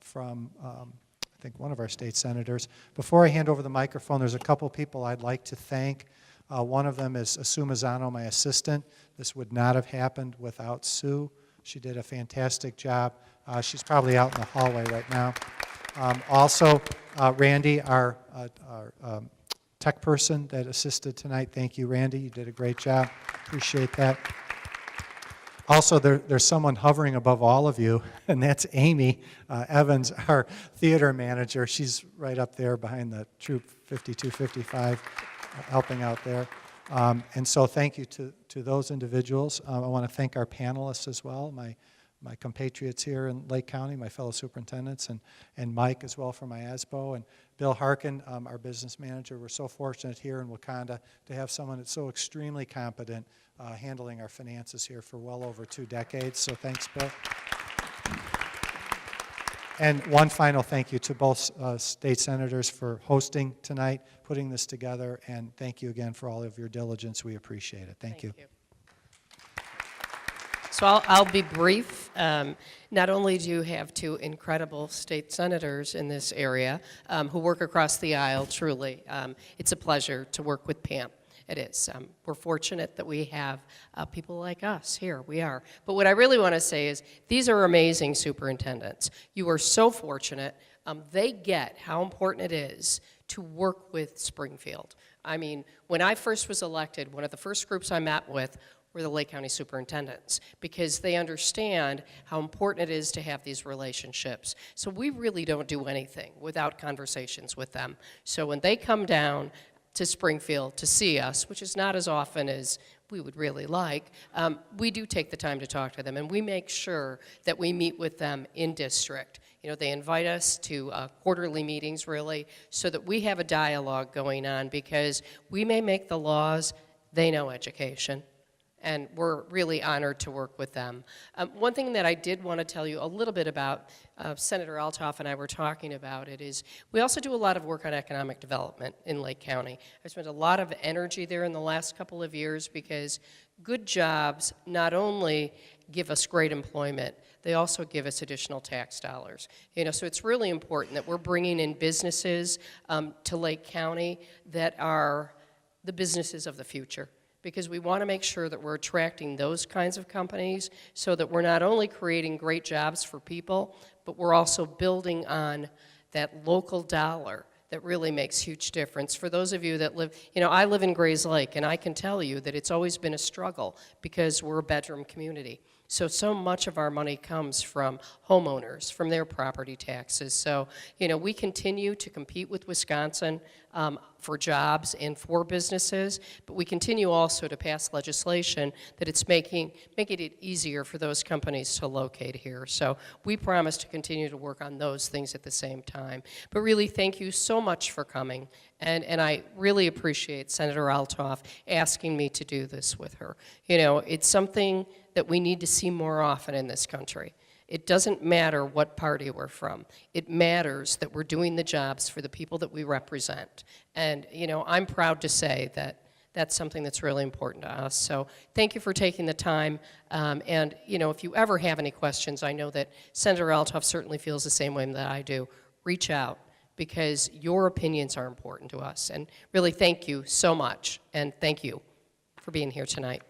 from I think one of our state senators. Before I hand over the microphone, there's a couple people I'd like to thank. One of them is Sue Mazzano, my assistant. This would not have happened without Sue. She did a fantastic job. She's probably out in the hallway right now. Also, Randy, our tech person that assisted tonight. Thank you, Randy. You did a great job. Appreciate that. Also, there's someone hovering above all of you, and that's Amy Evans, our theater manager. She's right up there behind the troop 5255, helping out there. And so thank you to those individuals. I want to thank our panelists as well, my compatriots here in Lake County, my fellow superintendents, and Mike as well from my ASBO, and Bill Harkin, our business manager. We're so fortunate here in Wauconda to have someone that's so extremely competent handling our finances here for well over 2 decades. So thanks, Bill. And one final thank you to both state senators for hosting tonight, putting this together, and thank you again for all of your diligence. We appreciate it. Thank you. So I'll be brief. Not only do you have 2 incredible state senators in this area who work across the aisle, truly, it's a pleasure to work with Pam. It is. We're fortunate that we have people like us here. We are. But what I really want to say is these are amazing superintendents. You are so fortunate. They get how important it is to work with Springfield. I mean, when I first was elected, one of the first groups I met with were the Lake County superintendents, because they understand how important it is to have these relationships. So we really don't do anything without conversations with them. So when they come down to Springfield to see us, which is not as often as we would really like, we do take the time to talk to them, and we make sure that we meet with them in district. You know, they invite us to quarterly meetings, really, so that we have a dialogue going on, because we may make the laws, they know education, and we're really honored to work with them. One thing that I did want to tell you a little bit about, Senator Althoff and I were talking about it, is we also do a lot of work on economic development in Lake County. I've spent a lot of energy there in the last couple of years, because good jobs not only give us great employment, they also give us additional tax dollars. You know, so it's really important that we're bringing in businesses to Lake County that are the businesses of the future, because we want to make sure that we're attracting those kinds of companies so that we're not only creating great jobs for people, but we're also building on that local dollar that really makes huge difference. For those of you that live, you know, I live in Grays Lake, and I can tell you that it's always been a struggle because we're a bedroom community. So much of our money comes from homeowners, from their property taxes. So, you know, we continue to compete with Wisconsin for jobs and for businesses, but we continue also to pass legislation that it's making it easier for those companies to locate here. So we promise to continue to work on those things at the same time. But really, thank you so much for coming. And I really appreciate Senator Althoff asking me to do this with her. You know, it's something that we need to see more often in this country. It doesn't matter what party we're from. It matters that we're doing the jobs for the people that we represent. And, you know, I'm proud to say that that's something that's really important to us. So thank you for taking the time. And, you know, if you ever have any questions, I know that Senator Althoff certainly feels the same way that I do. Reach out, because your opinions are important to us. And really, thank you so much. And thank you for being here tonight.